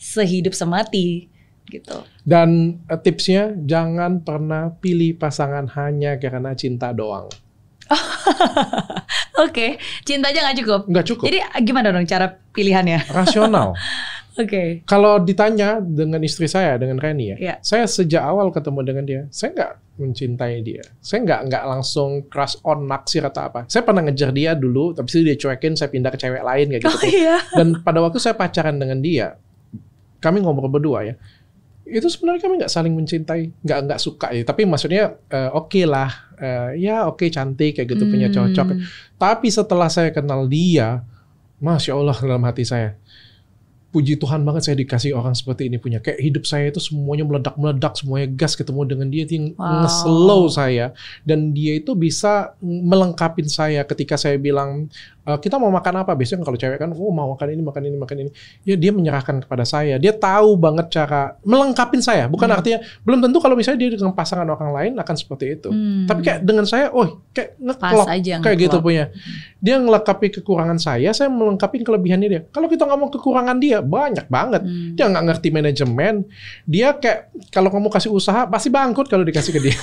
sehidup semati gitu. Dan tipsnya jangan pernah pilih pasangan hanya karena cinta doang. Oke, cinta aja nggak cukup. Nggak cukup. Jadi gimana dong cara pilihannya? Rasional. Oke. Kalau ditanya dengan istri saya, dengan Reni ya, saya sejak awal ketemu dengan dia, saya nggak mencintai dia. Saya nggak langsung crush on, naksir atau apa. Saya pernah ngejar dia dulu, tapi dia cuekin, saya pindah ke cewek lain kayak gitu. Dan pada waktu saya pacaran dengan dia, kami ngobrol berdua ya, itu sebenarnya kami nggak saling mencintai, nggak suka ya. Tapi maksudnya oke lah, oke cantik kayak gitu, punya cocok. Tapi setelah saya kenal dia, Masya Allah dalam hati saya, puji Tuhan banget saya dikasih orang seperti ini punya. Kayak hidup saya itu semuanya meledak-meledak, semuanya gas ketemu dengan dia itu nge-slow saya. Dan dia itu bisa melengkapin saya ketika saya bilang, kita mau makan apa? Biasanya kalau cewek kan, mau makan ini. Ya dia menyerahkan kepada saya. Dia tahu banget cara melengkapin saya. Bukan artinya, belum tentu kalau misalnya dia dengan pasangan orang lain akan seperti itu. Tapi kayak dengan saya, kayak ngeklop kayak gitu punya. Dia ngelengkapi kekurangan saya melengkapi kelebihannya dia. Kalau kita ngomong kekurangan dia, banyak banget. Dia nggak ngerti manajemen. Dia kayak kalau kamu kasih usaha pasti bangkrut kalau dikasih ke dia.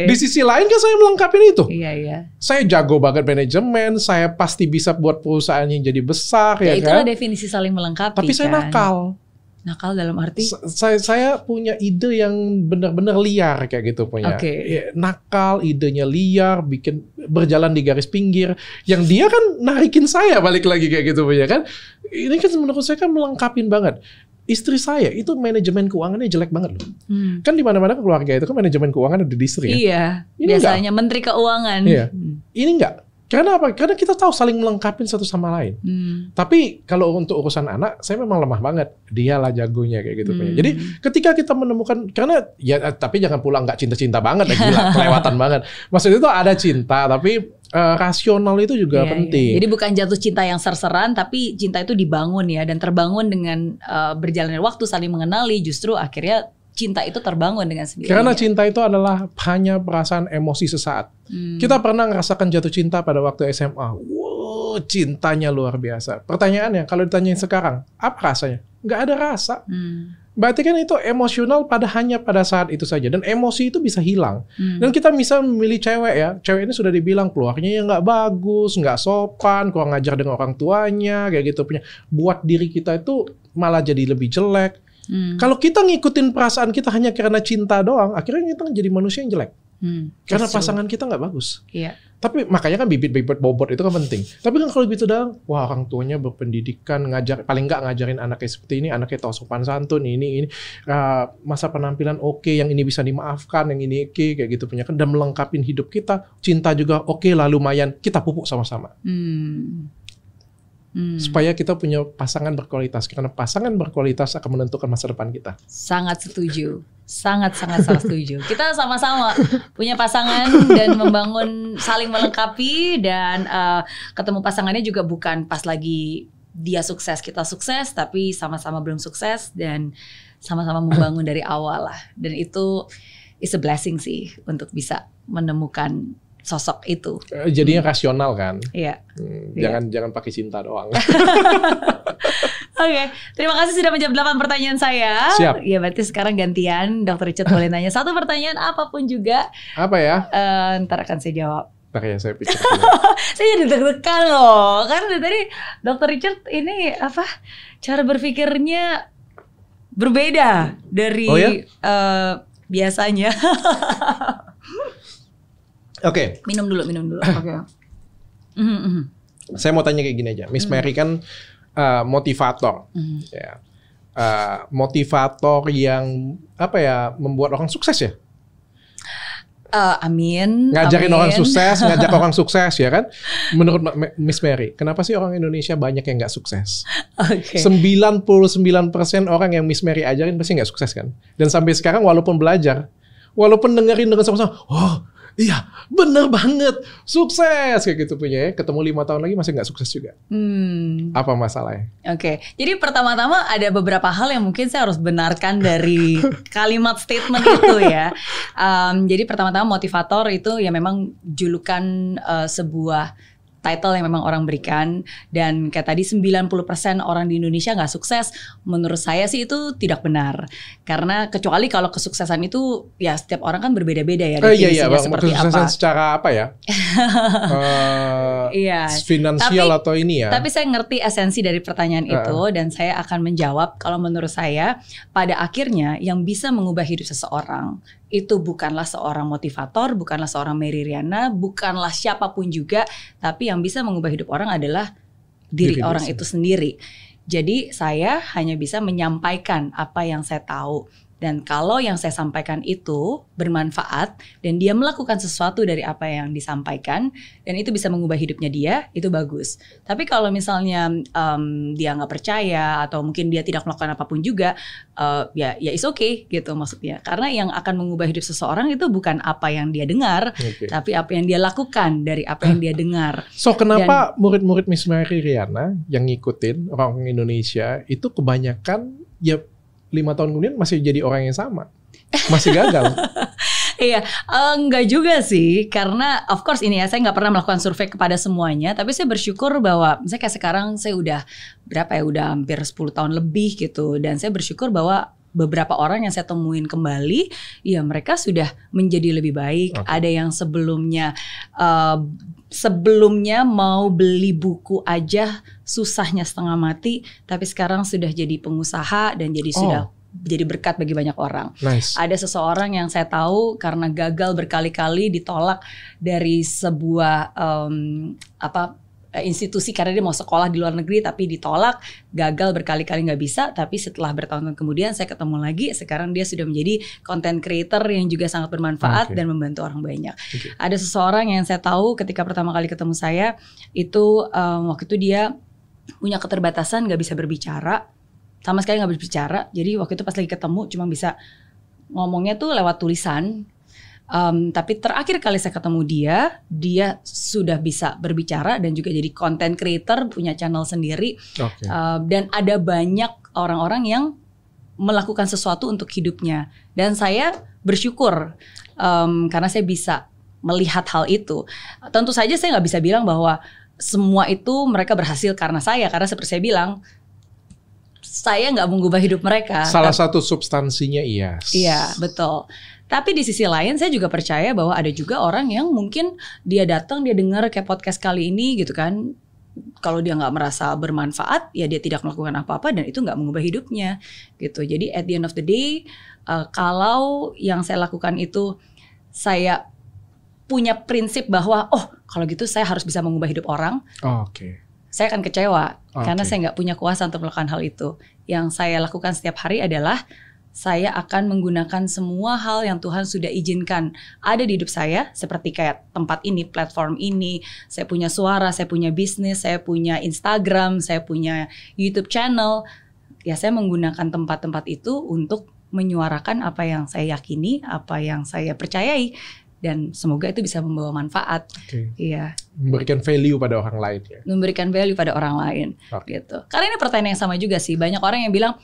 Di sisi lain kan saya melengkapi itu. Iya. Saya jago banget manajemen. Saya pasti bisa buat perusahaan yang jadi besar. Ya itulah kan? Definisi saling melengkapi. Tapi saya nakal. Nakal dalam arti? Saya punya ide yang benar-benar liar kayak gitu punya. Ya, nakal, idenya liar, bikin berjalan di garis pinggir. Yang dia kan narikin saya balik lagi kayak gitu punya kan. Ini kan menurut saya kan melengkapin banget. Istri saya itu manajemen keuangannya jelek banget loh. Kan di mana-mana keluarga itu kan manajemen keuangan ada di istri. Iya. Ini biasanya menteri keuangan. Iya. Ini enggak. Karena apa? Karena kita tahu saling melengkapi satu sama lain. Tapi kalau untuk urusan anak, saya memang lemah banget. Dialah jagonya kayak gitu. Jadi ketika kita menemukan, karena ya tapi jangan pulang nggak cinta-cinta banget, gila, kelewatan banget. Maksudnya itu ada cinta, tapi rasional itu juga penting. Jadi bukan jatuh cinta yang ser-seran, tapi cinta itu dibangun ya, dan terbangun dengan berjalannya waktu, saling mengenali, justru akhirnya cinta itu terbangun dengan sendirinya. Karena cinta itu adalah hanya perasaan emosi sesaat. Kita pernah ngerasakan jatuh cinta pada waktu SMA. Wow, cintanya luar biasa. Pertanyaannya, kalau ditanyain sekarang, apa rasanya? Nggak ada rasa. Berarti kan itu emosional hanya pada saat itu saja. Dan emosi itu bisa hilang. Dan kita bisa memilih cewek ya. Cewek ini sudah dibilang keluarnya yang nggak bagus, nggak sopan, kurang ngajar dengan orang tuanya, kayak gitu punya. Buat diri kita itu malah jadi lebih jelek. Kalau kita ngikutin perasaan kita hanya karena cinta doang, akhirnya kita jadi manusia yang jelek. Karena pasangan kita nggak bagus. Iya. Tapi makanya kan bibit-bibit bobot itu kan penting. Tapi kan kalau gitu dong, wah orang tuanya berpendidikan, paling nggak ngajarin anaknya seperti ini, anaknya tahu sopan santun, ini masa penampilan oke, yang ini bisa dimaafkan, yang ini oke, kayak gitu punya kan, dan melengkapin hidup kita, cinta juga oke lah lumayan, kita pupuk sama-sama. Supaya kita punya pasangan berkualitas, karena pasangan berkualitas akan menentukan masa depan kita. Sangat setuju, sangat setuju. Kita sama-sama punya pasangan dan membangun saling melengkapi, dan ketemu pasangannya juga bukan pas lagi dia sukses kita sukses, tapi sama-sama belum sukses dan sama-sama membangun dari awal lah. Dan itu is a blessing sih untuk bisa menemukan sosok itu. Jadinya rasional kan? Iya. Jangan pakai cinta doang. Oke, terima kasih sudah menjawab 8 pertanyaan saya. Siap. Ya berarti sekarang gantian Dr. Richard boleh nanya 1 pertanyaan apapun juga. Apa ya? Ntar akan saya jawab. Ntar ya saya pikir dulu. Saya jadi deg-degan loh. Karena dari Dr. Richard ini cara berpikirnya berbeda dari biasanya. Oke. Minum dulu. Oke. Saya mau tanya kayak gini aja. Miss Mary kan motivator, ya. Motivator yang membuat orang sukses ya. Amin. Ngajarin orang sukses, ngajak orang sukses ya kan. Menurut Miss Mary, kenapa sih orang Indonesia banyak yang nggak sukses? 99% orang yang Miss Mary ajarin pasti nggak sukses kan. Dan sampai sekarang walaupun belajar, walaupun dengerin dengan sama-sama, iya, bener banget, sukses kayak gitu punya ya. Ketemu 5 tahun lagi masih nggak sukses juga. Apa masalahnya? Oke, jadi pertama-tama ada beberapa hal yang mungkin saya harus benarkan dari kalimat statement itu ya. Jadi pertama-tama motivator itu ya memang julukan sebuah title yang memang orang berikan, dan kayak tadi 90% orang di Indonesia nggak sukses. Menurut saya sih itu tidak benar, karena kecuali kalau kesuksesan itu ya setiap orang kan berbeda-beda ya definisinya seperti kesuksesan apa. Secara apa ya? Finansial atau ini ya. Tapi saya ngerti esensi dari pertanyaan itu, dan saya akan menjawab kalau menurut saya pada akhirnya yang bisa mengubah hidup seseorang itu bukanlah seorang motivator, bukanlah seorang Mary Riana, bukanlah siapapun juga, tapi yang bisa mengubah hidup orang adalah diri orang itu sendiri. Jadi saya hanya bisa menyampaikan apa yang saya tahu. Dan kalau yang saya sampaikan itu bermanfaat dan dia melakukan sesuatu dari apa yang disampaikan dan itu bisa mengubah hidupnya dia, itu bagus. Tapi kalau misalnya dia nggak percaya atau mungkin dia tidak melakukan apapun juga, ya it's okay gitu maksudnya. Karena yang akan mengubah hidup seseorang itu bukan apa yang dia dengar, tapi apa yang dia lakukan dari apa yang dia dengar. So kenapa murid-murid Miss Mary Riana yang ngikutin orang Indonesia itu kebanyakan ya 5 tahun kemudian masih jadi orang yang sama, masih gagal? Iya, enggak juga sih, karena of course ini ya, saya nggak pernah melakukan survei kepada semuanya, tapi saya bersyukur bahwa misalnya kayak sekarang saya udah udah hampir 10 tahun lebih gitu, dan saya bersyukur bahwa beberapa orang yang saya temuin kembali, ya mereka sudah menjadi lebih baik. Ada yang sebelumnya mau beli buku aja susahnya setengah mati, tapi sekarang sudah jadi pengusaha dan jadi sudah jadi berkat bagi banyak orang. Ada seseorang yang saya tahu karena gagal berkali-kali ditolak dari sebuah institusi karena dia mau sekolah di luar negeri tapi ditolak, gagal berkali-kali nggak bisa, tapi setelah bertahun-tahun kemudian saya ketemu lagi, sekarang dia sudah menjadi content creator yang juga sangat bermanfaat dan membantu orang banyak. Ada seseorang yang saya tahu ketika pertama kali ketemu saya itu waktu itu dia punya keterbatasan, nggak bisa berbicara, sama sekali nggak berbicara. Jadi waktu itu pas lagi ketemu cuma bisa ngomongnya tuh lewat tulisan. Tapi terakhir kali saya ketemu dia sudah bisa berbicara dan juga jadi content creator, punya channel sendiri. Dan ada banyak orang-orang yang melakukan sesuatu untuk hidupnya. Dan saya bersyukur karena saya bisa melihat hal itu. Tentu saja saya nggak bisa bilang bahwa semua itu mereka berhasil karena seperti saya bilang, saya nggak mengubah hidup mereka. Salah satu substansinya iya. Iya, betul. Tapi di sisi lain saya juga percaya bahwa ada juga orang yang mungkin dia datang, dia dengar kayak podcast kali ini gitu kan. Kalau dia nggak merasa bermanfaat, ya dia tidak melakukan apa-apa dan itu nggak mengubah hidupnya gitu. Jadi at the end of the day, kalau yang saya lakukan itu saya punya prinsip bahwa kalau gitu saya harus bisa mengubah hidup orang. Oke. Saya akan kecewa karena saya nggak punya kuasa untuk melakukan hal itu. Yang saya lakukan setiap hari adalah saya akan menggunakan semua hal yang Tuhan sudah izinkan ada di hidup saya, seperti kayak tempat ini, platform ini, saya punya suara, saya punya bisnis, saya punya Instagram, saya punya YouTube channel. Ya saya menggunakan tempat-tempat itu untuk menyuarakan apa yang saya yakini, apa yang saya percayai, dan semoga itu bisa membawa manfaat. Iya. Memberikan value pada orang lain ya. Memberikan value pada orang lain, gitu. Karena ini pertanyaan yang sama juga sih. Banyak orang yang bilang,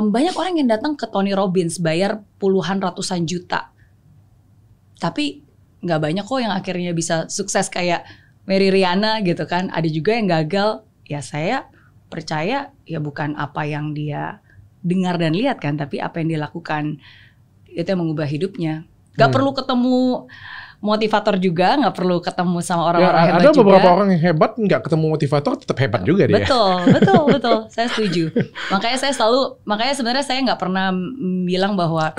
banyak orang yang datang ke Tony Robbins bayar puluhan ratusan juta, tapi nggak banyak kok yang akhirnya bisa sukses kayak Mary Riana gitu kan. Ada juga yang gagal. Ya saya percaya ya bukan apa yang dia dengar dan lihat kan, tapi apa yang dia lakukan itu yang mengubah hidupnya. Gak perlu ketemu motivator juga, nggak perlu ketemu sama orang-orang hebat juga. Ada beberapa orang yang hebat nggak ketemu motivator tetap hebat juga dia. Betul, saya setuju. Makanya sebenarnya saya nggak pernah bilang bahwa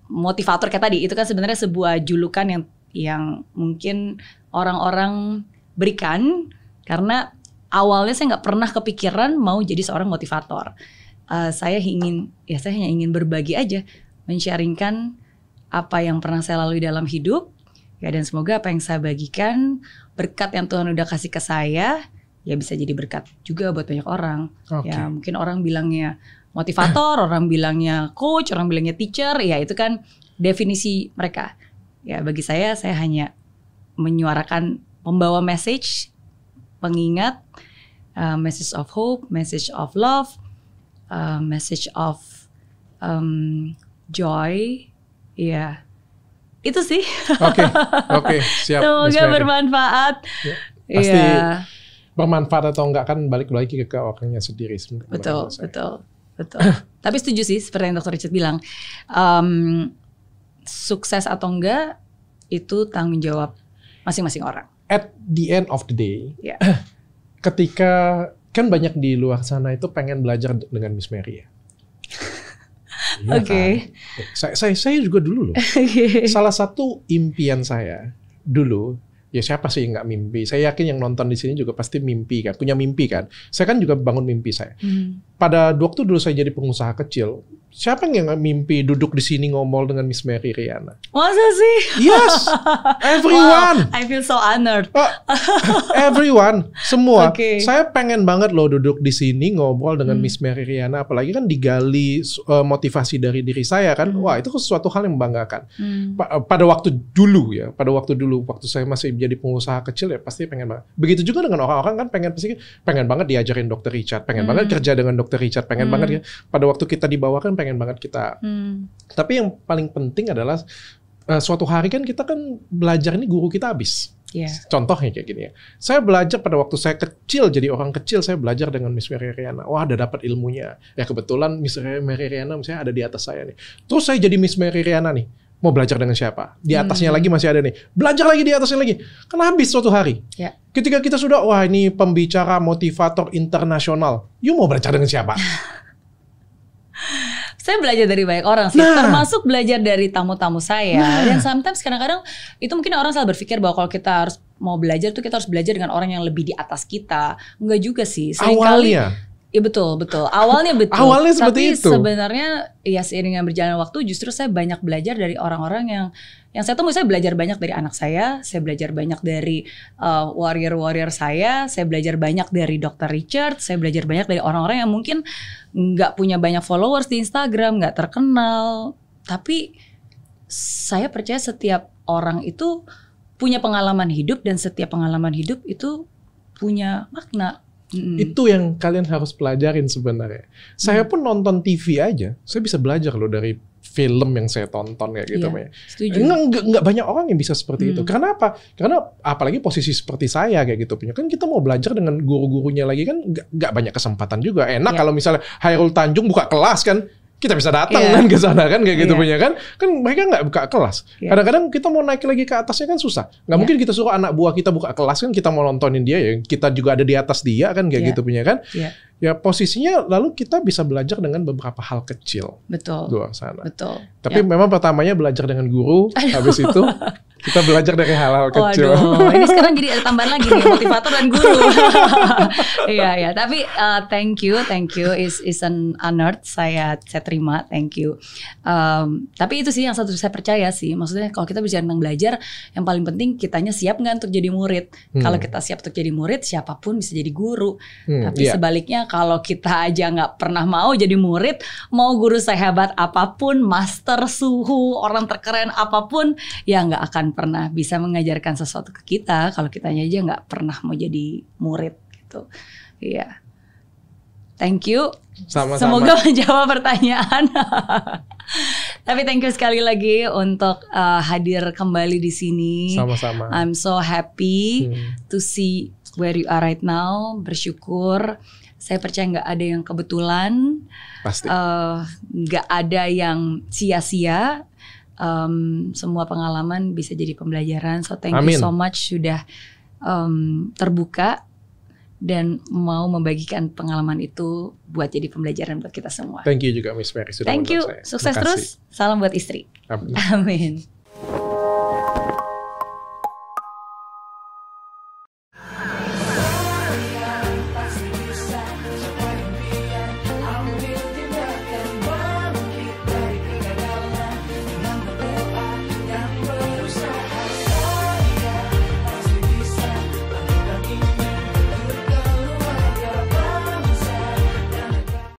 motivator kayak tadi itu kan sebenarnya sebuah julukan yang mungkin orang-orang berikan karena awalnya saya nggak pernah kepikiran mau jadi seorang motivator. Saya hanya ingin berbagi aja, men-sharingkan apa yang pernah saya lalui dalam hidup, ya, dan semoga apa yang saya bagikan, berkat yang Tuhan udah kasih ke saya, ya bisa jadi berkat juga buat banyak orang. Ya mungkin orang bilangnya motivator, orang bilangnya coach, orang bilangnya teacher, ya itu kan definisi mereka. Ya bagi saya hanya menyuarakan, membawa message, pengingat, message of hope, message of love, message of joy. Iya, itu sih. Oke, siap. Semoga bermanfaat. Ya, pasti bermanfaat atau enggak kan balik lagi ke orangnya sendiri. Betul. Tapi setuju sih, seperti yang Dr. Richard bilang, sukses atau enggak itu tanggung jawab masing-masing orang. At the end of the day, ketika kan banyak di luar sana itu pengen belajar dengan Miss Mary ya. Kan? Saya juga dulu loh. Salah satu impian saya dulu, ya siapa sih yang nggak mimpi? Saya yakin yang nonton di sini juga pasti mimpi kan, punya mimpi kan. Saya kan juga bangun mimpi saya. Pada waktu dulu saya jadi pengusaha kecil, siapa yang nggak mimpi duduk di sini ngomong dengan Miss Mary Riana? Masa sih? Yes, everyone. Wow, I feel so honored. Everyone, semua. Saya pengen banget loh duduk di sini ngobrol dengan Miss Mary Riana, apalagi kan digali motivasi dari diri saya kan. Wah, itu sesuatu hal yang membanggakan. Pada waktu dulu waktu saya masih jadi pengusaha kecil ya pasti pengen banget. Begitu juga dengan orang-orang kan pengen banget diajarin Dr. Richard, pengen banget kerja dengan Dr. Richard, pengen banget ya. Pada waktu kita di bawah kan pengen banget kita. Tapi yang paling penting adalah suatu hari kan kita kan belajar ini guru kita habis. Contohnya kayak gini ya. Saya belajar pada waktu saya kecil, jadi orang kecil saya belajar dengan Miss Mary Riana. Wah, udah dapat ilmunya. Ya kebetulan Miss Mary Riana misalnya ada di atas saya nih. Terus saya jadi Miss Mary Riana nih. Mau belajar dengan siapa? Di atasnya lagi masih ada nih. Belajar lagi di atasnya lagi. Kan habis suatu hari. Ketika kita sudah, wah ini pembicara motivator internasional. You mau belajar dengan siapa? Saya belajar dari banyak orang sih, termasuk belajar dari tamu-tamu saya. Dan sometimes kadang-kadang itu mungkin orang salah berpikir bahwa kalau kita harus mau belajar tuh kita harus belajar dengan orang yang lebih di atas kita. Enggak juga sih. Awalnya. Iya betul. Awalnya betul. Awalnya seperti itu. Tapi sebenarnya ya seiring dengan berjalan waktu justru saya banyak belajar dari orang-orang yang saya temui. Saya belajar banyak dari anak saya belajar banyak dari warrior saya belajar banyak dari Dr. Richard, saya belajar banyak dari orang-orang yang mungkin nggak punya banyak followers di Instagram, nggak terkenal. Tapi saya percaya setiap orang itu punya pengalaman hidup dan setiap pengalaman hidup itu punya makna. Itu yang kalian harus pelajarin sebenarnya. Saya pun nonton TV aja, saya bisa belajar loh dari film yang saya tonton kayak gitu. Setuju. Nggak banyak orang yang bisa seperti itu. Karena apa? Karena apalagi posisi seperti saya kayak gitu punya. Kan kita mau belajar dengan guru-gurunya lagi kan nggak banyak kesempatan juga. Enak kalau misalnya Hairul Tanjung buka kelas kan. Kita bisa datang kan ke sana kan kayak gitu punya kan mereka nggak buka kelas. Kadang-kadang kita mau naik lagi ke atasnya kan susah. Nggak mungkin kita suruh anak buah kita buka kelas kan, kita mau nontonin dia ya kita juga ada di atas dia kan kayak gitu punya kan. Ya posisinya lalu kita bisa belajar dengan beberapa hal kecil. Betul. Luar sana. Betul. Tapi memang pertamanya belajar dengan guru, habis itu Kita belajar dari hal-hal kecil. Waduh, ini sekarang jadi ada tambahan lagi nih, motivator dan guru. Iya. Tapi thank you, is an honor. Saya terima, thank you. Tapi itu sih yang satu saya percaya sih. Maksudnya kalau kita bicara tentang belajar, yang paling penting kitanya siap nggak untuk jadi murid. Kalau kita siap untuk jadi murid, siapapun bisa jadi guru. Tapi sebaliknya kalau kita aja nggak pernah mau jadi murid, mau guru sehebat apapun, master suhu, orang terkeren apapun, ya nggak akan pernah bisa mengajarkan sesuatu ke kita kalau kitanya aja nggak pernah mau jadi murid gitu. Iya. Thank you. Sama-sama. Semoga menjawab pertanyaan. Tapi thank you sekali lagi untuk hadir kembali di sini. Sama-sama. I'm so happy to see where you are right now. Bersyukur. Saya percaya nggak ada yang kebetulan. Pasti. Nggak ada yang sia-sia. Semua pengalaman bisa jadi pembelajaran. So thank you so much sudah terbuka dan mau membagikan pengalaman itu buat jadi pembelajaran buat kita semua. Thank you juga Miss Mary sudah Thank you. saya. Sukses terus. Salam buat istri. Amin. Amin.